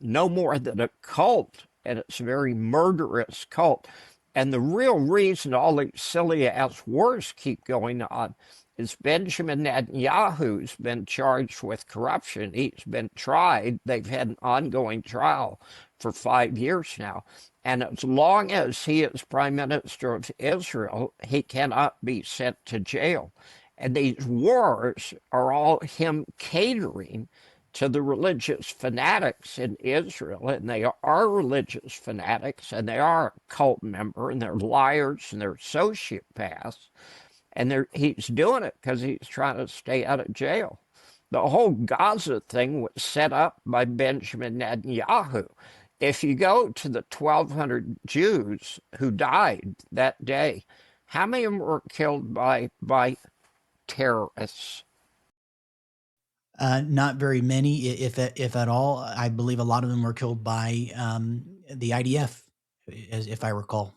no more than a cult, and it's a very murderous cult. And the real reason all these silly-ass wars keep going on is Benjamin Netanyahu's been charged with corruption. He's been tried. They've had an ongoing trial for 5 years now. And as long as he is Prime Minister of Israel, he cannot be sent to jail. And these wars are all him catering to the religious fanatics in Israel, and they are religious fanatics, and they are a cult member, and they're liars, and they're sociopaths, and he's doing it because he's trying to stay out of jail. The whole Gaza thing was set up by Benjamin Netanyahu. If you go to the 1,200 Jews who died that day, how many of them were killed by terrorists? Not very many, if at all. I believe a lot of them were killed by the IDF, if I recall.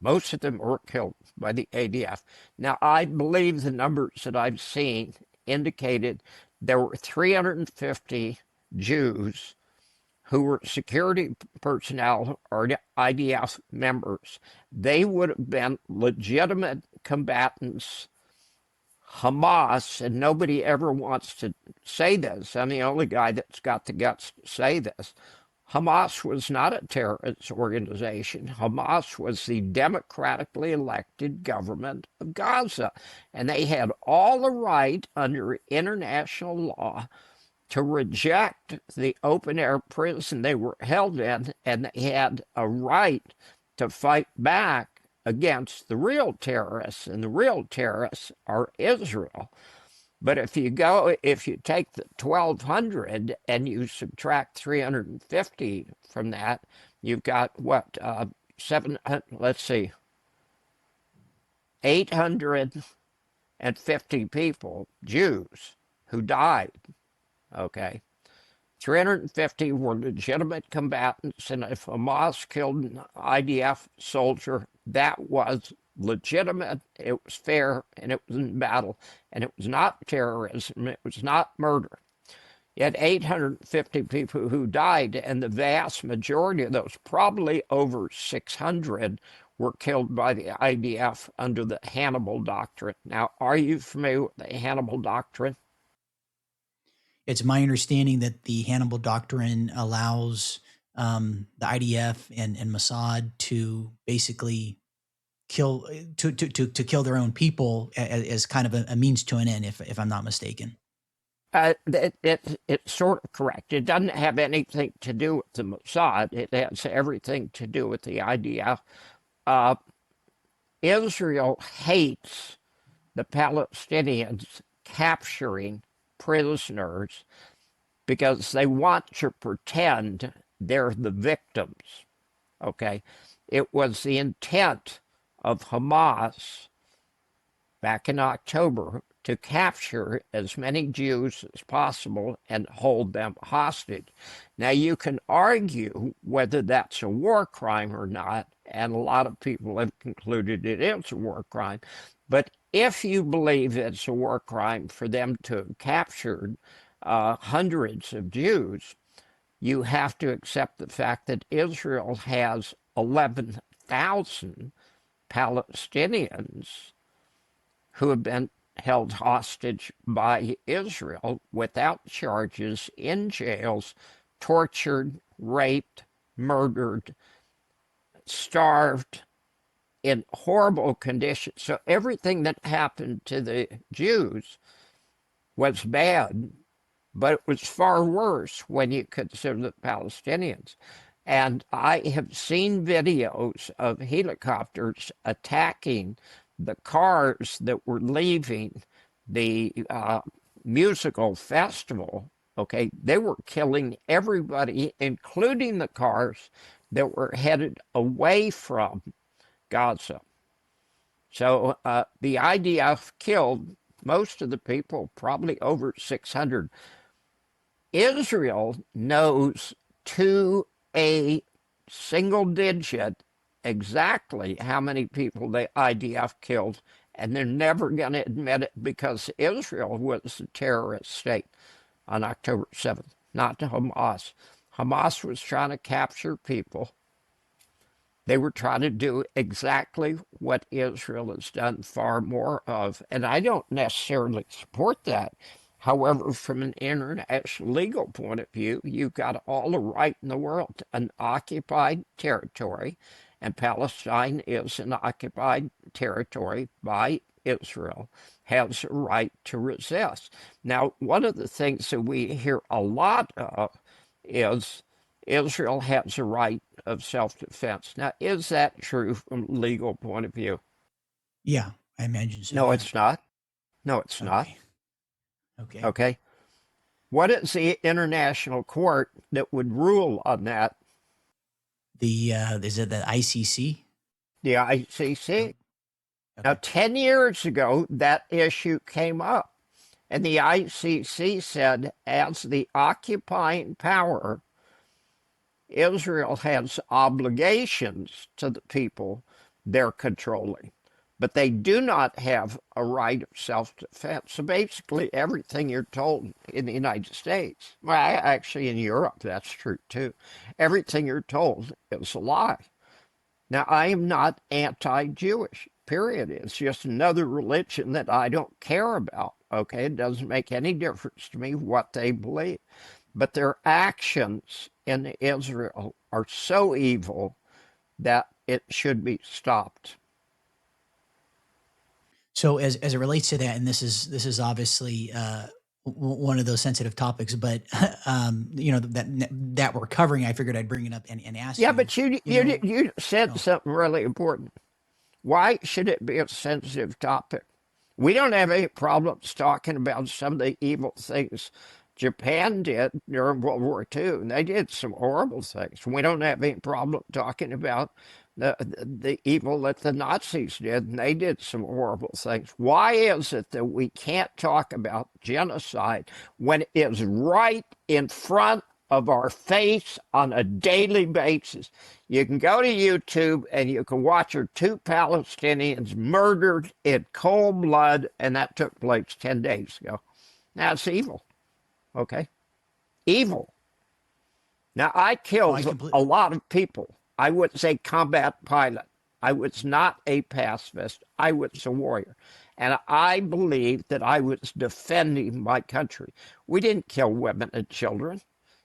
Most of them were killed by the ADF. Now, I believe the numbers that I've seen indicated there were 350 Jews who were security personnel or IDF members. They would have been legitimate combatants. Hamas, and nobody ever wants to say this. I'm the only guy that's got the guts to say this. Hamas was not a terrorist organization. Hamas was the democratically elected government of Gaza. And they had all the right under international law to reject the open-air prison they were held in, and they had a right to fight back against the real terrorists, and the real terrorists are Israel. But if you take the 1,200 and you subtract 350 from that, you've got what, 850 people, Jews, who died, okay? 350 were legitimate combatants, and if Hamas killed an IDF soldier, that was legitimate, it was fair, and it was in battle, and it was not terrorism, it was not murder. You had 850 people who died, and the vast majority of those, probably over 600, were killed by the IDF under the Hannibal Doctrine. Now, are you familiar with the Hannibal Doctrine? It's my understanding that the Hannibal Doctrine allows the IDF and Mossad to basically kill to kill their own people as kind of a means to an end, if I'm not mistaken. It's sort of correct. It doesn't have anything to do with the Mossad. It has everything to do with the IDF. Israel hates the Palestinians capturing prisoners because they want to pretend they're the victims. Okay? It was the intent of Hamas back in October to capture as many Jews as possible and hold them hostage. Now, you can argue whether that's a war crime or not, and a lot of people have concluded it is a war crime. But if you believe it's a war crime for them to have captured hundreds of Jews, you have to accept the fact that Israel has 11,000 Palestinians who have been held hostage by Israel without charges in jails, tortured, raped, murdered, starved, in horrible conditions. So everything that happened to the Jews was bad, but it was far worse when you consider the Palestinians. And I have seen videos of helicopters attacking the cars that were leaving the musical festival. Okay, they were killing everybody, including the cars that were headed away from Gaza. So the IDF killed most of the people, probably over 600. Israel knows to a single digit exactly how many people the IDF killed, and they're never going to admit it because Israel was a terrorist state on October 7th, not Hamas. Hamas was trying to capture people. They were trying to do exactly what Israel has done far more of, and I don't necessarily support that. However, from an international legal point of view, you've got all the right in the world. An occupied territory, and Palestine is an occupied territory by Israel, has a right to resist. Now, one of the things that we hear a lot of is Israel has a right of self-defense. Now, is that true from a legal point of view? Yeah, I imagine so. No, Yeah. it's not. No, it's not. Okay. Okay. Okay. What is the international court that would rule on that? The is it the ICC? The Oh, ICC. Now, okay. 10 years ago, that issue came up, and the ICC said, as the occupying power, Israel has obligations to the people they're controlling, but they do not have a right of self-defense. So basically, everything you're told in the United States, well, actually in Europe, that's true too. Everything you're told is a lie. Now, I am not anti-Jewish, period. It's just another religion that I don't care about, okay? It doesn't make any difference to me what they believe. But their actions in Israel are so evil that it should be stopped. So as it relates to that, and this is obviously one of those sensitive topics, but that we're covering, I figured I'd bring it up and ask Yeah, you. but you You you know, you said oh, something really important. Why should it be a sensitive topic? We don't have any problems talking about some of the evil things Japan did during World War II, and they did some horrible things. We don't have any problem talking about the evil that the Nazis did, and they did some horrible things. Why is it that we can't talk about genocide when it is right in front of our face on a daily basis? You can go to YouTube and you can watch two Palestinians murdered in cold blood, and that took place 10 days ago. That's evil, okay? evil. Now, I Oh, I killed completely. a lot of people. I was a combat pilot. I was not a pacifist. I was a warrior. And I believed that I was defending my country. We didn't kill women and children.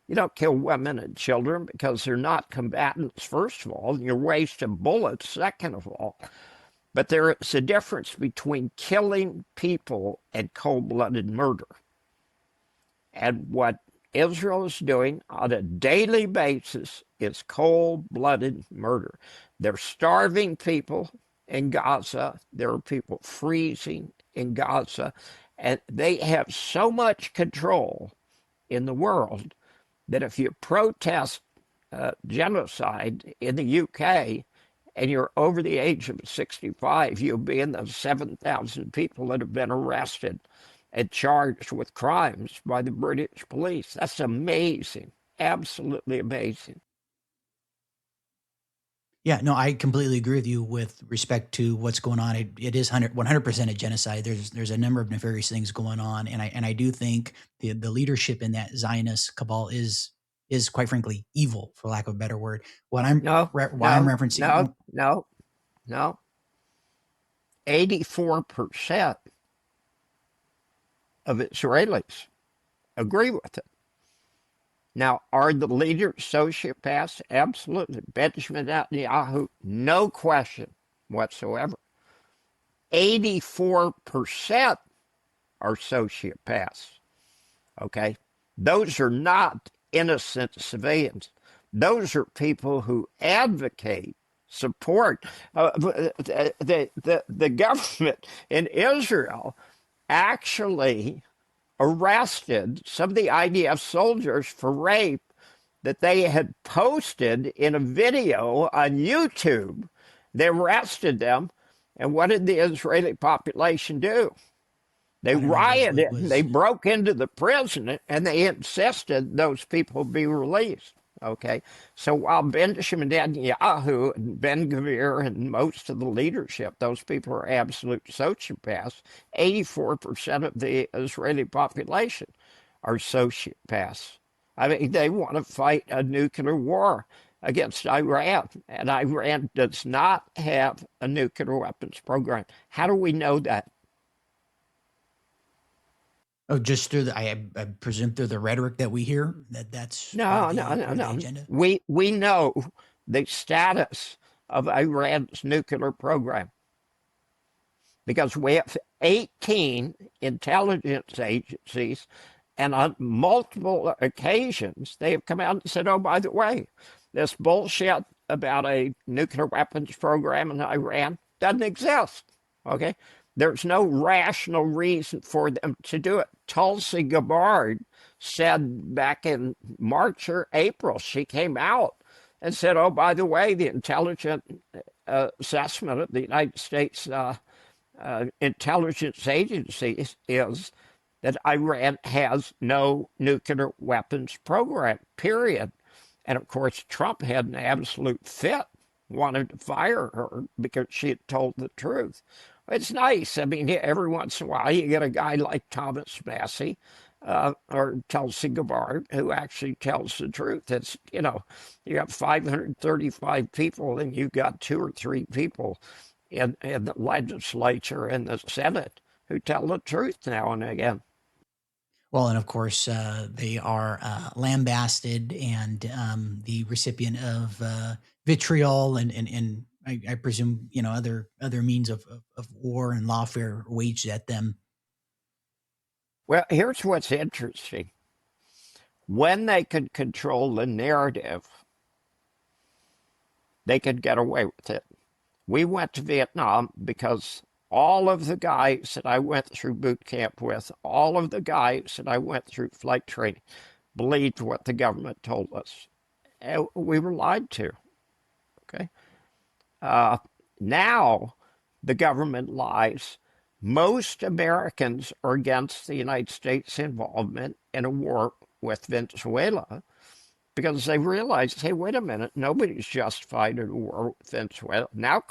You don't kill women and children because they're not combatants, first of all, and you're wasting bullets, second of all. But there is a difference between killing people and cold-blooded murder. And what Israel is doing on a daily basis is cold-blooded murder. They're starving people in Gaza. There are people freezing in Gaza. And they have so much control in the world that if you protest genocide in the UK and you're over the age of 65, you'll be in the 7,000 people that have been arrested and charged with crimes by the British police. That's amazing. Absolutely amazing. Yeah, no, I completely agree with you with respect to what's going on. It is 100% a genocide. There's a number of nefarious things going on, and I do think the leadership in that Zionist cabal is quite frankly evil, for lack of a better word. No, Why I'm no, referencing. no, no, no. 84% of Israelis agree with it. Now, are the leaders sociopaths? Absolutely. Benjamin Netanyahu, no question whatsoever. 84% are sociopaths. Okay? Those are not innocent civilians. Those are people who advocate, support. The government in Israel actually arrested some of the IDF soldiers for rape that they had posted in a video on YouTube. They arrested them, and what did the Israeli population do? They I don't know. rioted, they Was broke into the prison, and they insisted those people be released. Okay, so while Benjamin Netanyahu and Ben Gvir and most of the leadership, those people are absolute sociopaths, 84% of the Israeli population are sociopaths. I mean, they want to fight a nuclear war against Iran, and Iran does not have a nuclear weapons program. How do we know that? just through I presume through the rhetoric that we hear that's No, no, no, part of the no. agenda. We know the status of Iran's nuclear program because we have 18 intelligence agencies, and on multiple occasions they have come out and said, "Oh, by the way, this bullshit about a nuclear weapons program in Iran doesn't exist." Okay, there's no rational reason for them to do it. Tulsi Gabbard said back in March or April, she came out and said, "Oh, by the way, the intelligence assessment of the United States intelligence agencies is that Iran has no nuclear weapons program, period." And of course, Trump had an absolute fit, wanted to fire her because she had told the truth. It's nice. I mean, every once in a while you get a guy like Thomas Massey or Tulsi Gabbard who actually tells the truth. It's, you have 535 people and you've got two or three people in the legislature and the Senate who tell the truth now and again. Well, and of course, they are lambasted and the recipient of vitriol and I presume other means of war and lawfare waged at them. Well, here's what's interesting. When they could control the narrative, they could get away with it. We went to Vietnam because all of the guys that I went through boot camp with, all of the guys that I went through flight training, believed what the government told us. And we were lied to. Okay. Uh, Now the government lies. Most Americans are against the United States' involvement in a war with Venezuela because they realize, hey, wait a minute, nobody's justified in a war with Venezuela. Now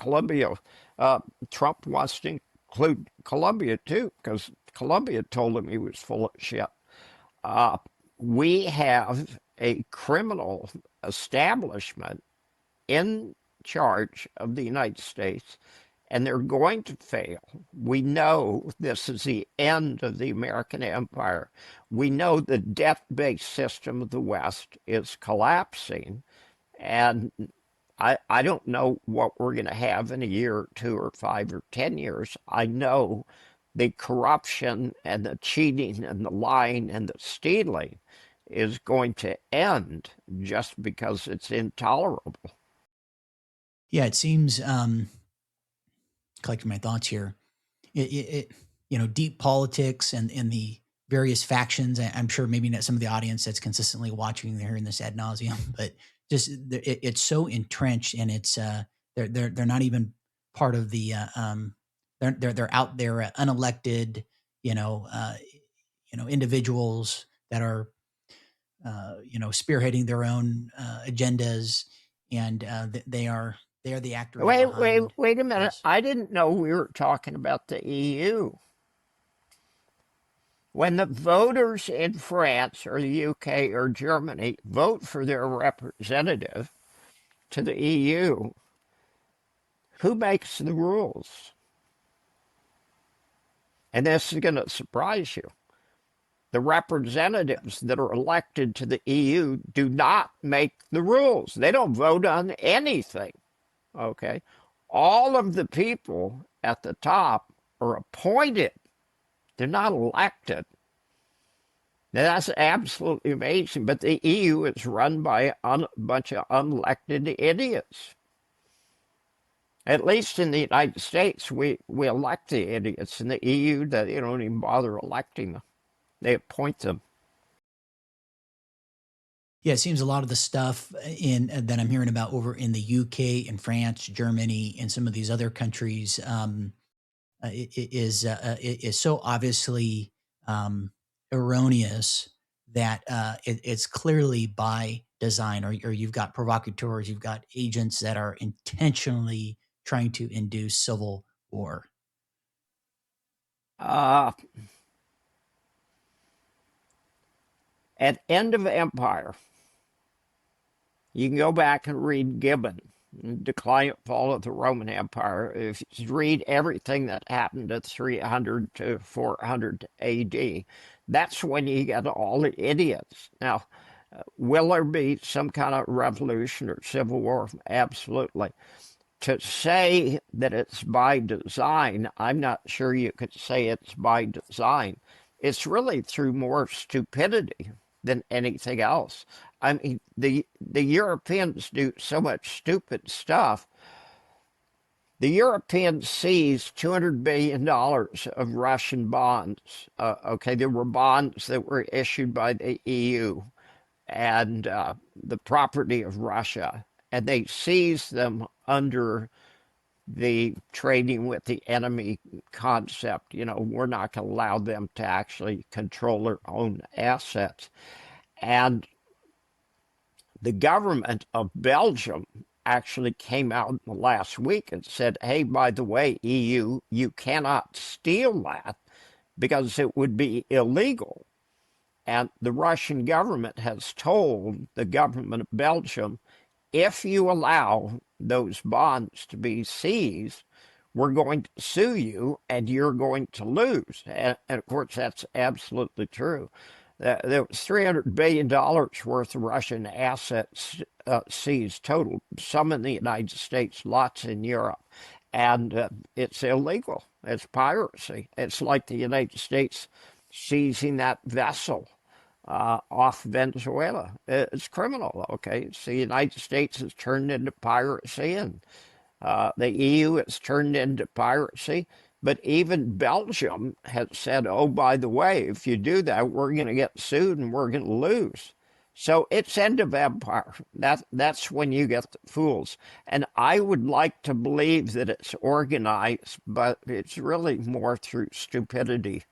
Trump wants to include Colombia too because Colombia told him he was full of shit. Uh, we have a criminal establishment in charge of the United States, and they're going to fail. We know this is the end of the American empire. We know the debt-based system of the West is collapsing, and I don't know what we're going to have in a year or 2 or 5 or 10 years. I know the corruption and the cheating and the lying and the stealing is going to end just because it's intolerable. Yeah, it seems, collecting my thoughts here, deep politics and the various factions. I'm sure maybe not some of the audience that's consistently watching, they're hearing this ad nauseum, but just it's so entrenched, and it's they're not even part of the they're out there, unelected, individuals that are spearheading their own agendas, and they are the actors behind. Wait a minute. Yes. I didn't know we were talking about the EU. When the voters in France or the UK or Germany vote for their representative to the EU, who makes the rules? And this is going to surprise you. The representatives that are elected to the EU do not make the rules. They don't vote on anything. Okay? All of the people at the top are appointed. They're not elected. Now, that's absolutely amazing, but the EU is run by a bunch of unelected idiots. At least in the United States, we elect the idiots. In the EU, they don't even bother electing them. They appoint them. Yeah, it seems a lot of the stuff in that I'm hearing about over in the UK and France, Germany, and some of these other countries is so obviously erroneous that it's clearly by design, or you've got provocateurs, you've got agents that are intentionally trying to induce civil war. At end of empire, you can go back and read Gibbon, Decline and Fall of the Roman Empire. If you read everything that happened at 300 to 400 AD, that's when you get all the idiots. Now, will there be some kind of revolution or civil war? Absolutely. To say that it's by design, I'm not sure you could say it's by design. It's really through more stupidity than anything else. I mean, the Europeans do so much stupid stuff. The Europeans seized $200 billion of Russian bonds. Okay, there were bonds that were issued by the EU and the property of Russia, and they seized them under the trading with the enemy concept. You know, we're not going to allow them to actually control their own assets. And the government of Belgium actually came out in the last week and said, hey, by the way, EU, you cannot steal that because it would be illegal. And the Russian government has told the government of Belgium, if you allow those bonds to be seized, we're going to sue you and you're going to lose. And of course, that's absolutely true. There was $300 billion worth of Russian assets seized total, some in the United States, lots in Europe. And it's illegal. It's piracy. It's like the United States seizing that vessel off Venezuela. It's criminal, okay? So the United States has turned into piracy, and the EU has turned into piracy. But even Belgium has said, oh, by the way, if you do that, we're going to get sued and we're going to lose. So it's end of empire. That's when you get the fools. And I would like to believe that it's organized, but it's really more through stupidity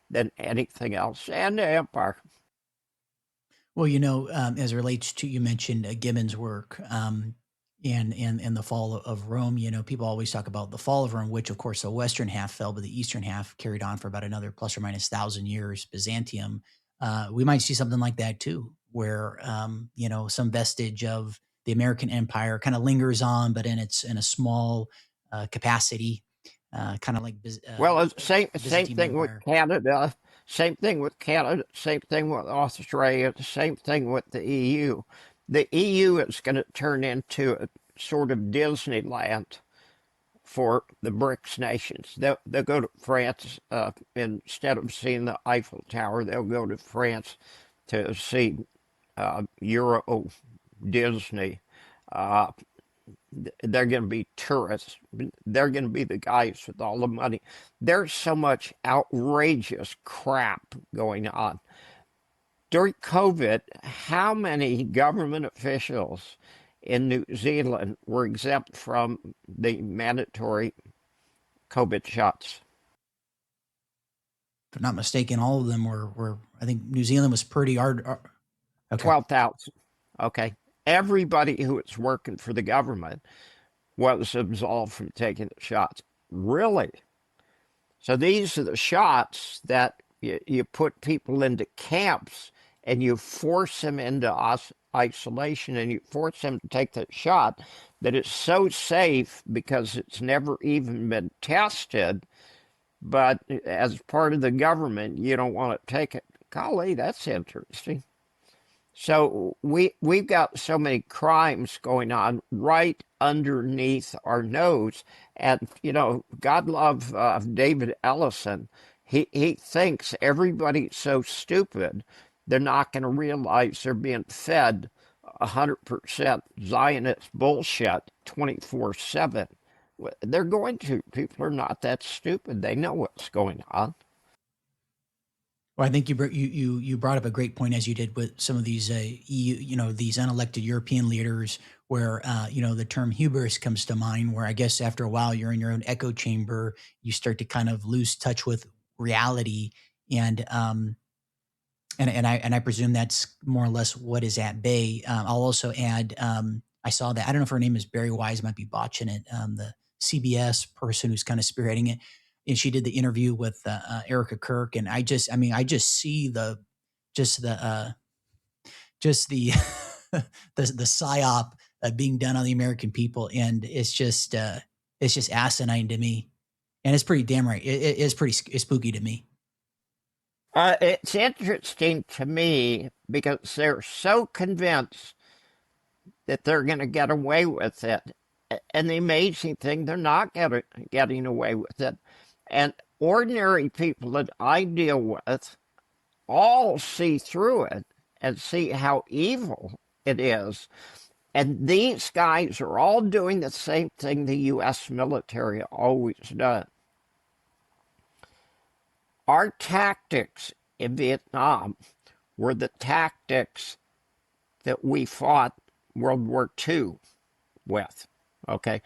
than anything else. And empire. Well, as it relates to, you mentioned Gibbon's work, and the fall of Rome. People always talk about the fall of Rome, which of course the western half fell, but the eastern half carried on for about another plus or minus 1,000 years. Byzantium, we might see something like that too, where some vestige of the American empire kind of lingers on, but in a small capacity, kind of like Well, it's same Byzantine thing with Empire. Canada, same thing with Canada, same thing with Australia, same thing with the EU. The EU is going to turn into a sort of Disneyland for the BRICS nations. They'll go to France instead of seeing the Eiffel Tower. They'll go to France to see Euro Disney. Uh, they're going to be tourists. They're going to be the guys with all the money. There's so much outrageous crap going on. During COVID, how many government officials in New Zealand were exempt from the mandatory COVID shots? If I'm not mistaken, all of them were. I think New Zealand was pretty hard. Okay. 12,000. Okay. Everybody who was working for the government was absolved from taking the shots. Really? So these are the shots that you put people into camps and you force them into isolation and you force them to take that shot that is so safe because it's never even been tested. But as part of the government, you don't want to take it. Golly, that's interesting. So we've got so many crimes going on right underneath our nose, and God love David Ellison. He thinks everybody's so stupid they're not going to realize they're being fed 100% Zionist bullshit 24/7. They're going to. People are not that stupid. They know what's going on. Well, I think you brought up a great point, as you did with some of these EU, these unelected European leaders, where the term hubris comes to mind. Where I guess after a while you're in your own echo chamber, you start to kind of lose touch with reality, and I presume that's more or less what is at bay. I'll also add, I saw that, I don't know if her name is Barry Wise, might be botching it. The CBS person who's kind of spearheading it, and she did the interview with Erica Kirk, and I just see just the just the the psyop being done on the American people, and it's just asinine to me, and it's pretty damn right. It's pretty spooky to me. It's interesting to me because they're so convinced that they're going to get away with it. And the amazing thing, they're not getting away with it. And ordinary people that I deal with all see through it and see how evil it is. And these guys are all doing the same thing the U.S. military always done. Our tactics in Vietnam were the tactics that we fought World War II with. Okay?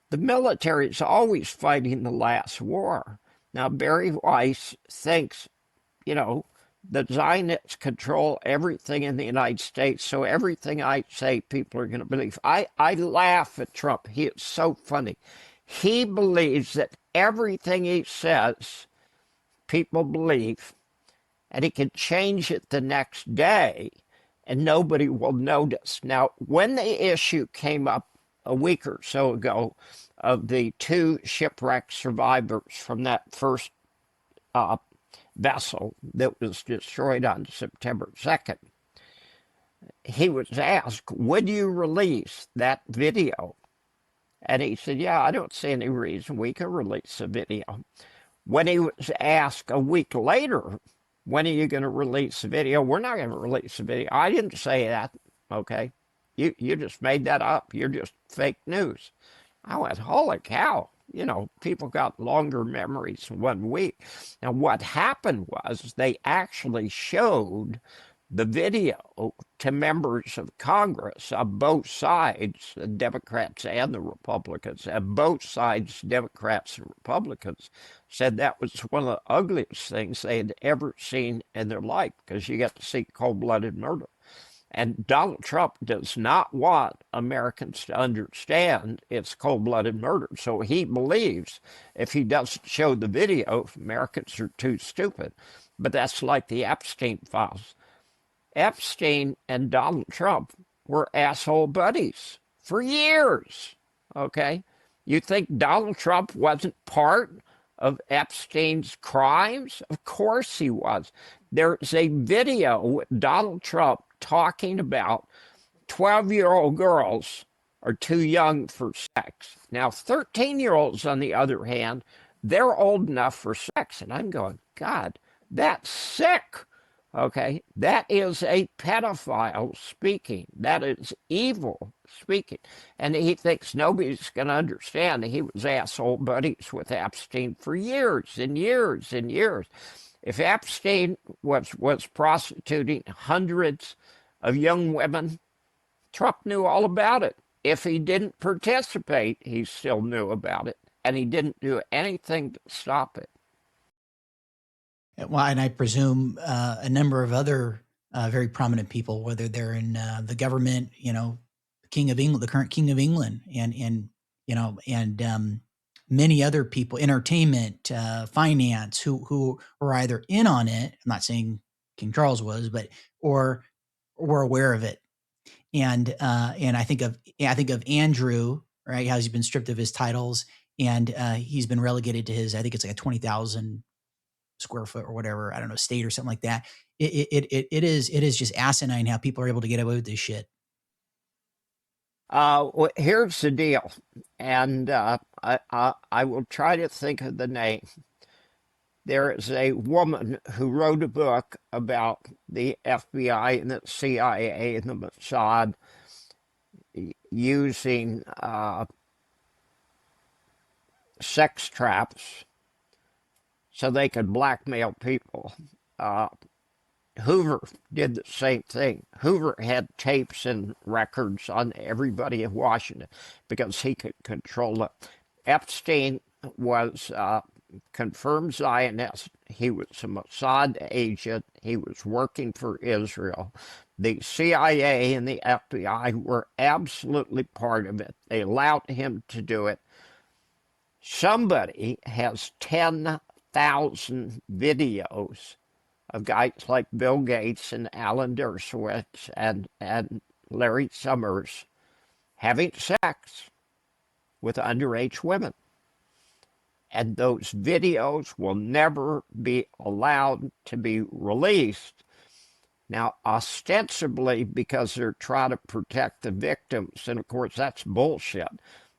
The military is always fighting the last war. Now, Barry Weiss thinks, the Zionists control everything in the United States, so everything I say, people are going to believe. I laugh at Trump. He is so funny. He believes that everything he says, people believe, and he can change it the next day, and nobody will notice. Now, when the issue came up a week or so ago of the 2 shipwrecked survivors from that first vessel that was destroyed on September 2nd, he was asked, would you release that video? And he said, yeah, I don't see any reason we could release the video. When he was asked a week later, when are you going to release the video? We're not going to release the video. I didn't say that, okay? You just made that up. You're just fake news. I went, holy cow. People got longer memories in 1 week. Now, what happened was they actually showed the video to members of Congress of both sides, the Democrats and the Republicans, and both sides, Democrats and Republicans, said that was one of the ugliest things they had ever seen in their life because you get to see cold-blooded murder. And Donald Trump does not want Americans to understand it's cold-blooded murder. So he believes if he doesn't show the video, Americans are too stupid. But that's like the Epstein files. Epstein and Donald Trump were asshole buddies for years. Okay? You think Donald Trump wasn't part of Epstein's crimes? Of course he was. There's a video with Donald Trump talking about 12-year-old girls are too young for sex. Now, 13-year-olds, on the other hand, they're old enough for sex. And I'm going, God, that's sick. Okay, that is a pedophile speaking. That is evil speaking. And he thinks nobody's going to understand that he was asshole buddies with Epstein for years and years and years. If Epstein was prostituting hundreds of young women, Trump knew all about it. If he didn't participate, he still knew about it. And he didn't do anything to stop it. Well, and I presume a number of other very prominent people, whether they're in the government, King of England, the current King of England, and many other people, entertainment, finance, who were either in on it. I'm not saying King Charles was, but or were aware of it. And I think of Andrew, right? How he's been stripped of his titles, and he's been relegated to his, I think it's like a 20,000 square foot or whatever, I don't know, state or something like that. It is just asinine how people are able to get away with this shit. Well, here's the deal, and I will try to think of the name. There is a woman who wrote a book about the FBI and the CIA and the Mossad using sex traps so they could blackmail people. Hoover did the same thing. Hoover had tapes and records on everybody in Washington because he could control it. Epstein was confirmed Zionist. He was a Mossad agent. He was working for Israel. The CIA and the FBI were absolutely part of it. They allowed him to do it. Somebody has 10,000 videos of guys like Bill Gates and Alan Dershowitz and Larry Summers having sex with underage women. And those videos will never be allowed to be released. Now, ostensibly, because they're trying to protect the victims, and of course that's bullshit.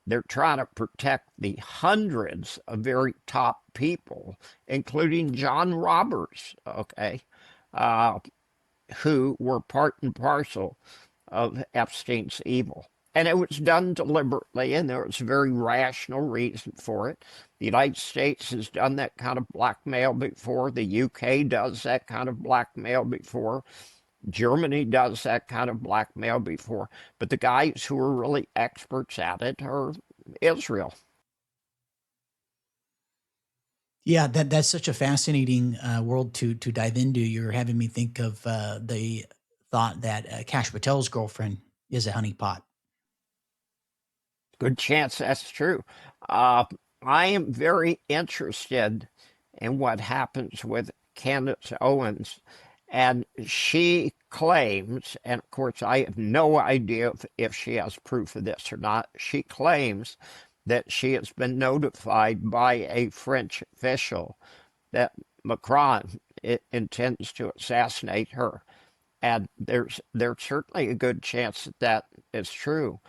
They're trying to protect the hundreds of very top people, including John Roberts, okay, who were part and parcel of Epstein's evil. And it was done deliberately, and there was a very rational reason for it. The United States has done that kind of blackmail before. The UK does that kind of blackmail before. Germany does that kind of blackmail before. But the guys who are really experts at it are Israel. Yeah, that's such a fascinating world to dive into. You're having me think of the thought that Kash Patel's girlfriend is a honeypot. Good chance that's true. I am very interested in what happens with Candace Owens. And she claims, and of course I have no idea if she has proof of this or not, she claims that she has been notified by a French official that Macron intends to assassinate her. And there's certainly a good chance that that is true.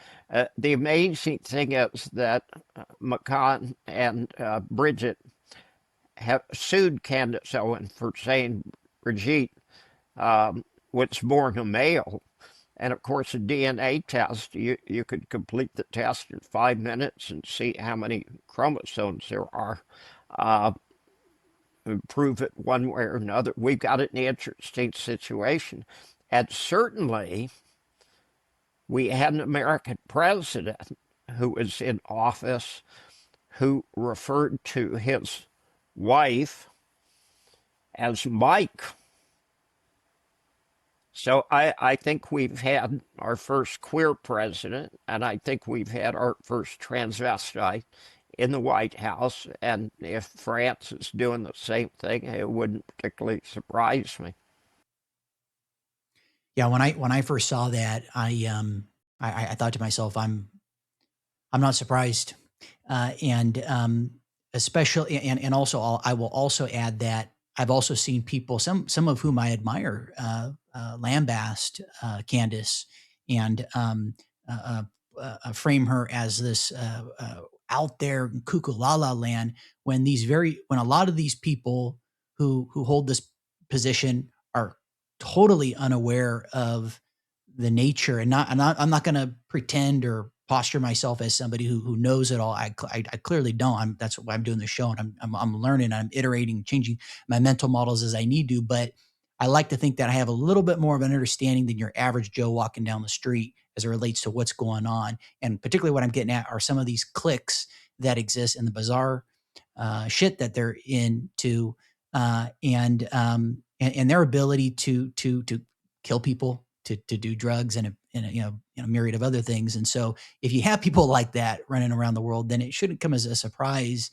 The amazing thing is that Macron and Bridget have sued Candace Owens for saying Brigitte was born a male. And of course, a DNA test, you could complete the test in 5 minutes and see how many chromosomes there are. Prove it one way or another. We've got an interesting situation. And certainly, we had an American president who was in office who referred to his wife as Mike. So I think we've had our first queer president, and I think we've had our first transvestite in the White House, and if France is doing the same thing, it wouldn't particularly surprise me. Yeah, when I first saw that, I thought to myself, I'm not surprised, and especially and also I will also add that I've also seen people, some of whom I admire, lambast Candace and frame her as this out there cuckoo la la land, when a lot of these people who hold this position are totally unaware of the nature, and I'm not going to pretend or posture myself as somebody who knows it all. I clearly don't. That's why I'm doing the show, and I'm learning, I'm iterating, changing my mental models as I need to. But I like to think that I have a little bit more of an understanding than your average Joe walking down the street as it relates to what's going on. And particularly what I'm getting at are some of these cliques that exist in the bizarre shit that they're into, and their ability to kill people, to do drugs, and a myriad of other things. And so, if you have people like that running around the world, then it shouldn't come as a surprise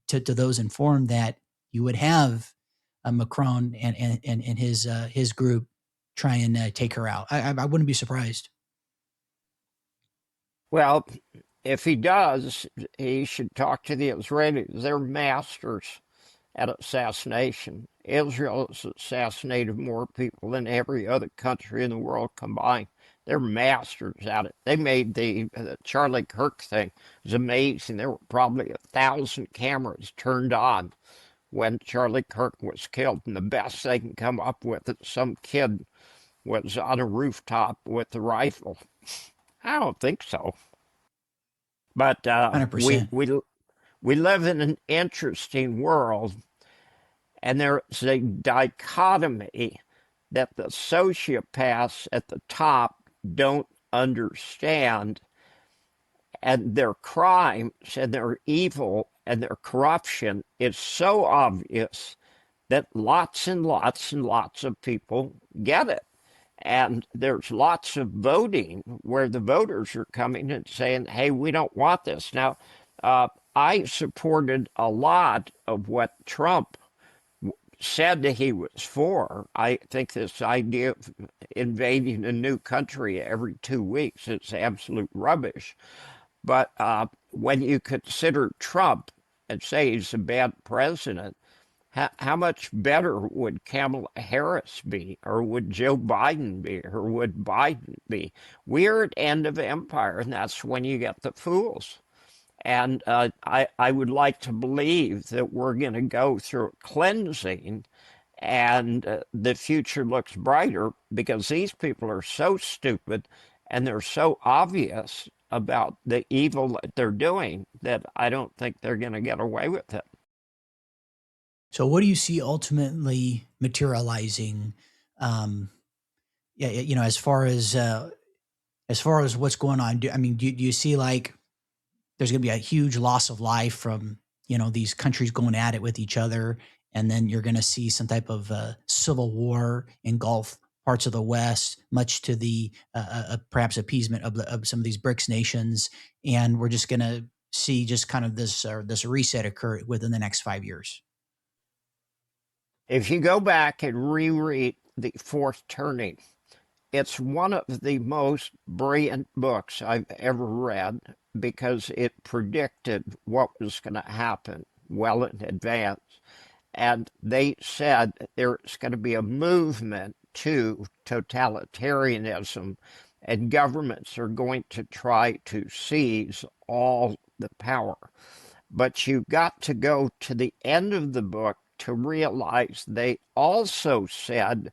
to those informed that you would have Macron and his group try and take her out. I wouldn't be surprised. Well, if he does, he should talk to the Israelis. They're masters at assassination. Israel has assassinated more people than every other country in the world combined. They're masters at it. They made the Charlie Kirk thing. It was amazing. There were probably 1,000 cameras turned on when Charlie Kirk was killed, and the best they can come up with is some kid was on a rooftop with a rifle. I don't think so. But 100%. we live in an interesting world, and there's a dichotomy that the sociopaths at the top don't understand, and their crimes and their evil and their corruption is so obvious that lots and lots and lots of people get it. And there's lots of voting where the voters are coming and saying, hey, we don't want this. Now, I supported a lot of what Trump said that he was for. I think this idea of invading a new country every 2 weeks is absolute rubbish. But when you consider Trump and say he's a bad president, how much better would Kamala Harris be, or would Joe Biden be, or would Biden be? We're at end of empire, and that's when you get the fools. And I would like to believe that we're going to go through a cleansing, and the future looks brighter because these people are so stupid and they're so obvious about the evil that they're doing that I don't think they're going to get away with it. So, what do you see ultimately materializing? Um, yeah, as far as what's going on. Do you see like there's going to be a huge loss of life from these countries going at it with each other, and then you're going to see some type of civil war engulf parts of the West, much to the perhaps appeasement of some of these BRICS nations, and we're just going to see just kind of this reset occur within the next 5 years. If you go back and reread The Fourth Turning, it's one of the most brilliant books I've ever read because it predicted what was going to happen well in advance. And they said there's going to be a movement to totalitarianism, and governments are going to try to seize all the power. But you got to go to the end of the book to realize they also said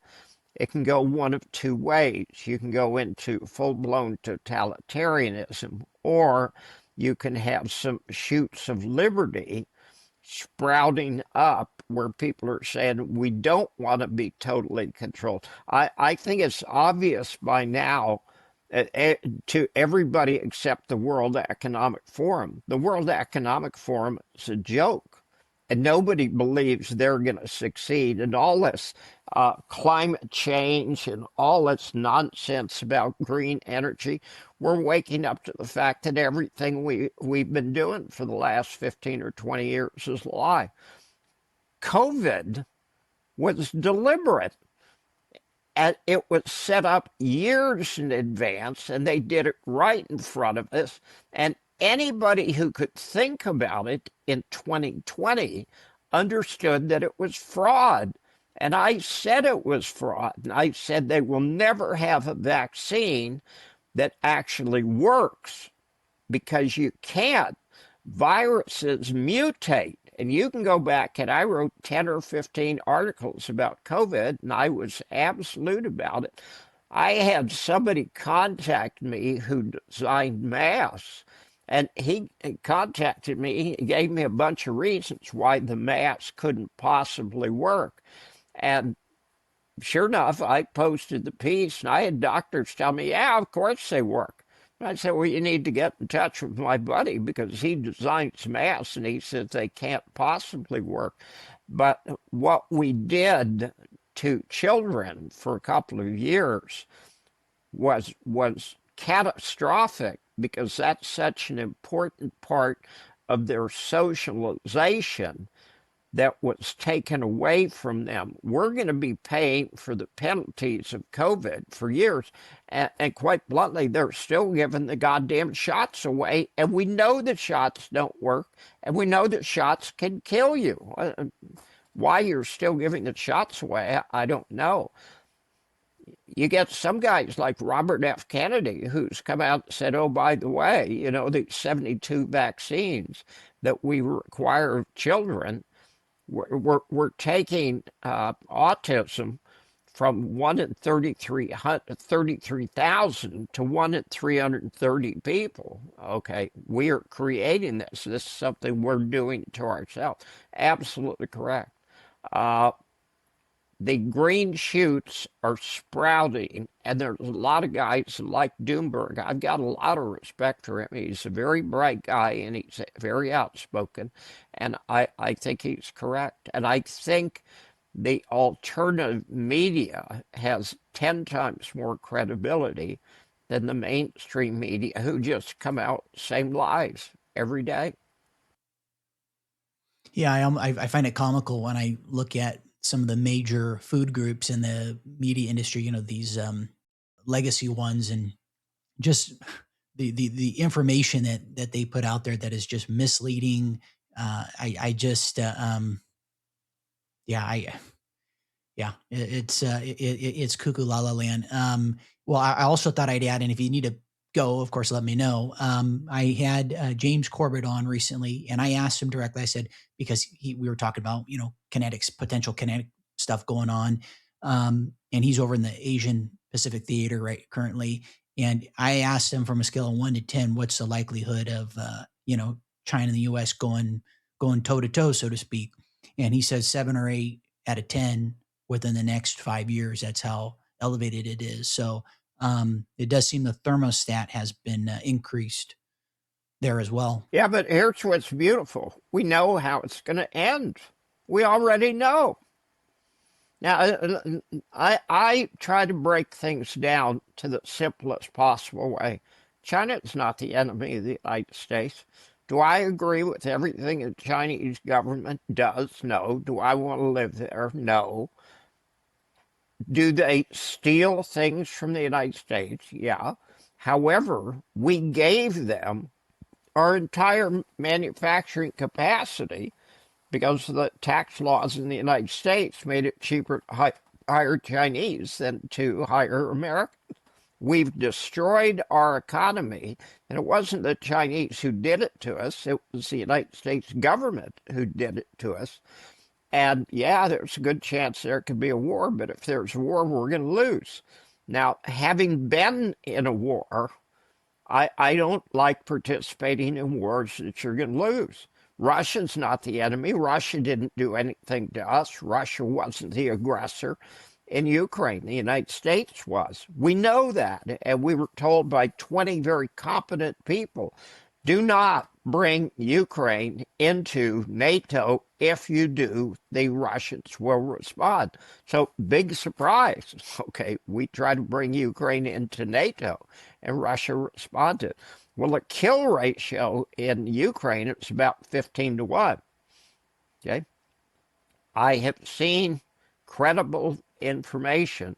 it can go one of two ways. You can go into full-blown totalitarianism, or you can have some shoots of liberty sprouting up where people are saying we don't want to be totally controlled. I think it's obvious by now to everybody except the World Economic Forum. The World Economic Forum is a joke, and nobody believes they're going to succeed. And all this climate change and all this nonsense about green energy, we're waking up to the fact that everything we've been doing for the last 15 or 20 years is a lie. COVID was deliberate. And it was set up years in advance, and they did it right in front of us. And anybody who could think about it in 2020 understood that it was fraud. And I said it was fraud. And I said they will never have a vaccine that actually works because you can't. Viruses mutate. And you can go back, and I wrote 10 or 15 articles about COVID, and I was absolute about it. I had somebody contact me who designed masks, and he contacted me. He gave me a bunch of reasons why the mask couldn't possibly work. And sure enough, I posted the piece, and I had doctors tell me, yeah, of course they work. And I said, well, you need to get in touch with my buddy because he designs masks, and he says they can't possibly work. But what we did to children for a couple of years was catastrophic because that's such an important part of their socialization that was taken away from them. We're going to be paying for the penalties of COVID for years. And quite bluntly, they're still giving the goddamn shots away. And we know the shots don't work. And we know that shots can kill you. Why you're still giving the shots away, I don't know. You get some guys like Robert F. Kennedy who's come out and said, oh, by the way, you know, these 72 vaccines that we require of children, we're taking autism from 1 in 33,000 to 1 in 330 people. Okay, we are creating this. This is something we're doing to ourselves. Absolutely correct. The green shoots are sprouting, and there's a lot of guys like Doomberg. I've got a lot of respect for him. He's a very bright guy, and he's very outspoken, and I think he's correct. And I think the alternative media has 10 times more credibility than the mainstream media, who just come out same lies every day. Yeah, I find it comical when I look at some of the major food groups in the media industry, you know, these legacy ones, and just the information that they put out there that is just misleading. I just yeah, it's cuckoo la la land. Well, I also thought I'd add, and if you need to go, of course, let me know. I had James Corbett on recently, and I asked him directly. I said, because we were talking about, you know, kinetics, potential kinetic stuff going on, and he's over in the Asian Pacific Theater right currently. And I asked him from a scale of 1 to 10, what's the likelihood of you know, China and the U.S. going toe to toe, so to speak. And he says 7 or 8 out of 10 within the next 5 years. That's how elevated it is. So it does seem the thermostat has been increased there as well. Yeah, but here's what's beautiful. We know how it's going to end. We already know. Now, I try to break things down to the simplest possible way. China is not the enemy of the United States. Do I agree with everything the Chinese government does? No. Do I want to live there? No. Do they steal things from the United States? Yeah. However, we gave them our entire manufacturing capacity because the tax laws in the United States made it cheaper to hire Chinese than to hire Americans. We've destroyed our economy, and it wasn't the Chinese who did it to us. It was the United States government who did it to us. And yeah, there's a good chance there could be a war, but if there's a war, we're going to lose. Now, having been in a war, I don't like participating in wars that you're going to lose. Russia's not the enemy. Russia didn't do anything to us. Russia wasn't the aggressor in Ukraine. The United States was. We know that, and we were told by 20 very competent people, do not bring Ukraine into NATO. If you do, the Russians will respond. So, big surprise. Okay, we try to bring Ukraine into NATO, and Russia responded. Well, the kill ratio in Ukraine is about 15 to 1. Okay, I have seen credible information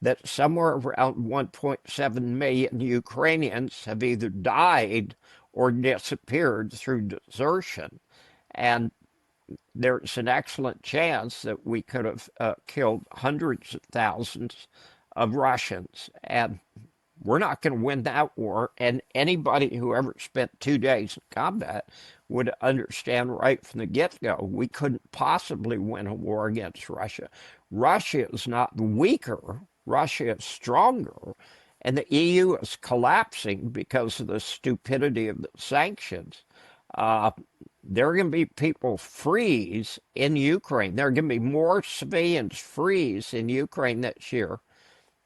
that somewhere around 1.7 million Ukrainians have either died or disappeared through desertion. And there's an excellent chance that we could have killed hundreds of thousands of Russians. And we're not going to win that war. And anybody who ever spent 2 days in combat would understand right from the get-go, we couldn't possibly win a war against Russia. Russia is not weaker. Russia is stronger. And the EU is collapsing because of the stupidity of the sanctions. There are going to be people freeze in Ukraine. There are going to be more civilians freeze in Ukraine this year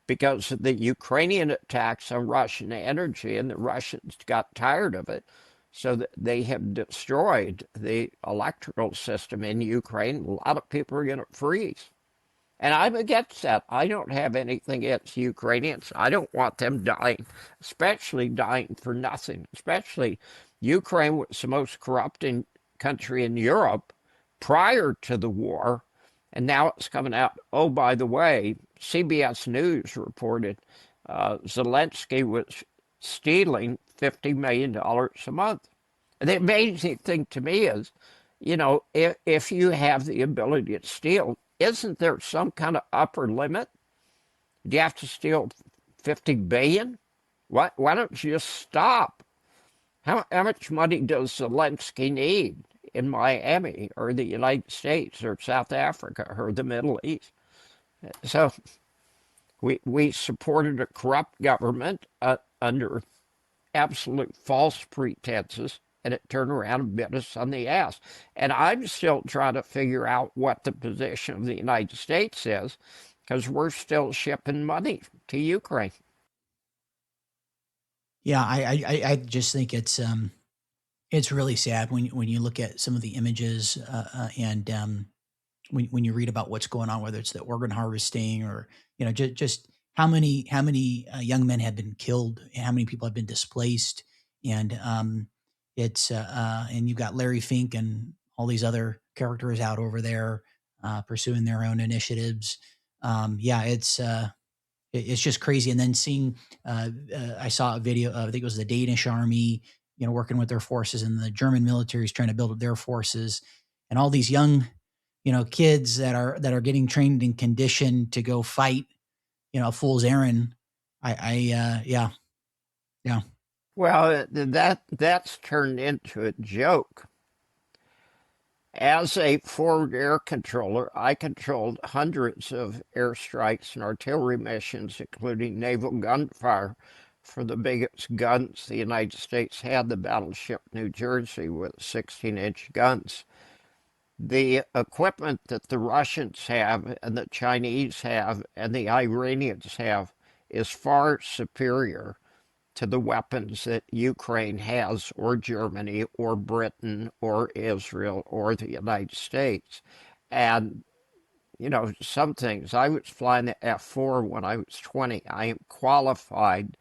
because of the Ukrainian attacks on Russian energy, and the Russians got tired of it. So that they have destroyed the electrical system in Ukraine. A lot of people are going to freeze. And I'm against that. I don't have anything against Ukrainians. I don't want them dying, especially dying for nothing. Especially Ukraine was the most corrupt country in Europe prior to the war. And now it's coming out. Oh, by the way, CBS News reported Zelensky was stealing $50 million a month. And the amazing thing to me is, if you have the ability to steal, isn't there some kind of upper limit? Do you have to steal 50 billion? Why don't you just stop? How much money does Zelensky need in Miami or the United States or South Africa or the Middle East? So we supported a corrupt government under absolute false pretenses, and it turned around and bit us on the ass. And I'm still trying to figure out what the position of the United States is, because we're still shipping money to Ukraine. Yeah, I just think it's really sad when you look at some of the images and when you read about what's going on, whether it's the organ harvesting or just how many young men have been killed, how many people have been displaced, and it's and you've got Larry Fink and all these other characters out over there pursuing their own initiatives. Yeah, it's just crazy. And then seeing, I saw a video. I think it was the Danish army, working with their forces, and the German military is trying to build up their forces, and all these young, kids that are getting trained and conditioned to go fight, a fool's errand. Yeah. Well, that's turned into a joke. As a forward air controller, I controlled hundreds of airstrikes and artillery missions, including naval gunfire for the biggest guns the United States had, the battleship New Jersey with 16-inch guns. The equipment that the Russians have and the Chinese have and the Iranians have is far superior to the weapons that Ukraine has, or Germany, or Britain, or Israel, or the United States. And, some things, I was flying the F-4 when I was 20. I am qualified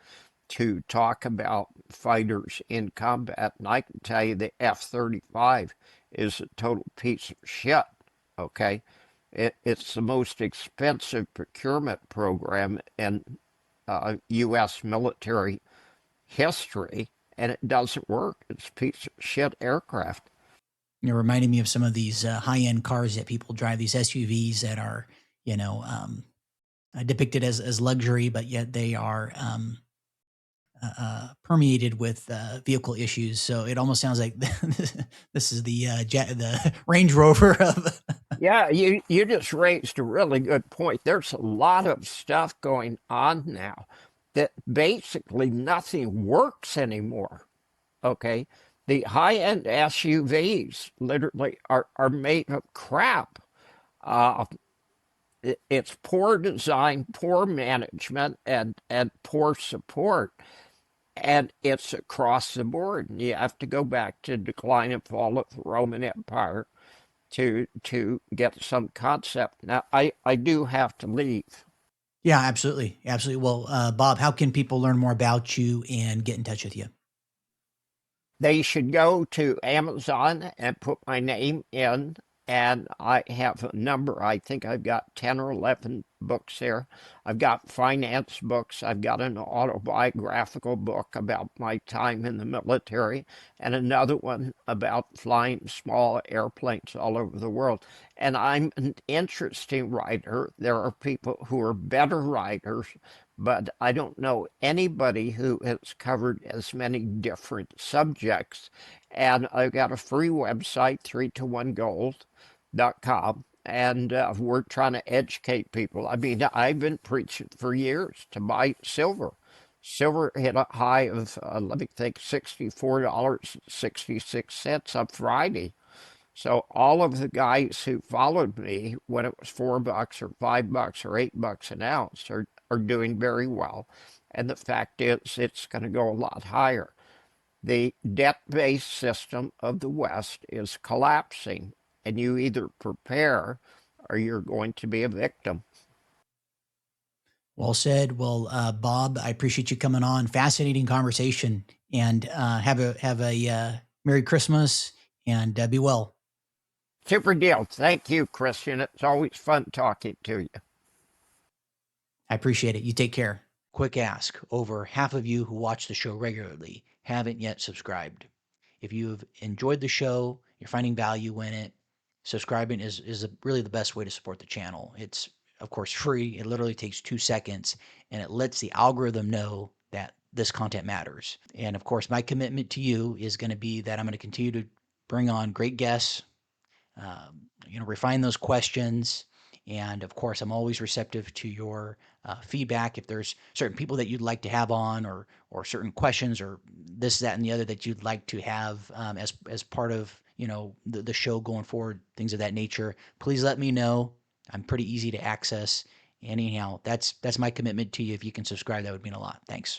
to talk about fighters in combat, and I can tell you the F-35 is a total piece of shit, okay? It's the most expensive procurement program in U.S. military history, and it doesn't work. It's a piece of shit aircraft. You're reminding me of some of these high-end cars that people drive, these SUVs that are, depicted as luxury, but yet they are permeated with vehicle issues. So it almost sounds like this is the Range Rover of. Yeah, you just raised a really good point. There's a lot of stuff going on now that basically nothing works anymore. Okay, the high-end SUVs literally are made of crap. It's poor design, poor management, and poor support. And it's across the board. And you have to go back to decline and fall of the Roman Empire to get some concept. Now, I do have to leave. Yeah, absolutely. Absolutely. Well, Bob, how can people learn more about you and get in touch with you? They should go to Amazon and put my name in, and I have a number. I think I've got 10 or 11 books there. I've got finance books. I've got an autobiographical book about my time in the military, and another one about flying small airplanes all over the world. And I'm an interesting writer. There are people who are better writers, but I don't know anybody who has covered as many different subjects. And I've got a free website, 3to1gold.com, and we're trying to educate people. I mean, I've been preaching for years to buy silver. Silver hit a high of, let me think, $64.66 on Friday. So all of the guys who followed me when it was $4 or $5 or $8 an ounce are doing very well. And the fact is, it's going to go a lot higher. The debt-based system of the West is collapsing, and you either prepare or you're going to be a victim. Well said. Well, Bob, I appreciate you coming on. Fascinating conversation, and have a Merry Christmas and be well. Super deal. Thank you, Christian. It's always fun talking to you. I appreciate it. You take care. Quick ask. Over half of you who watch the show regularly haven't yet subscribed. If you've enjoyed the show, you're finding value in it, subscribing is really the best way to support the channel. It's, of course, free. It literally takes 2 seconds, and it lets the algorithm know that this content matters. And, of course, my commitment to you is going to be that I'm going to continue to bring on great guests, refine those questions. And of course, I'm always receptive to your feedback. If there's certain people that you'd like to have on, or certain questions, or this, that, and the other that you'd like to have as part of the show going forward, things of that nature, please let me know. I'm pretty easy to access. Anyhow, that's my commitment to you. If you can subscribe, that would mean a lot. Thanks.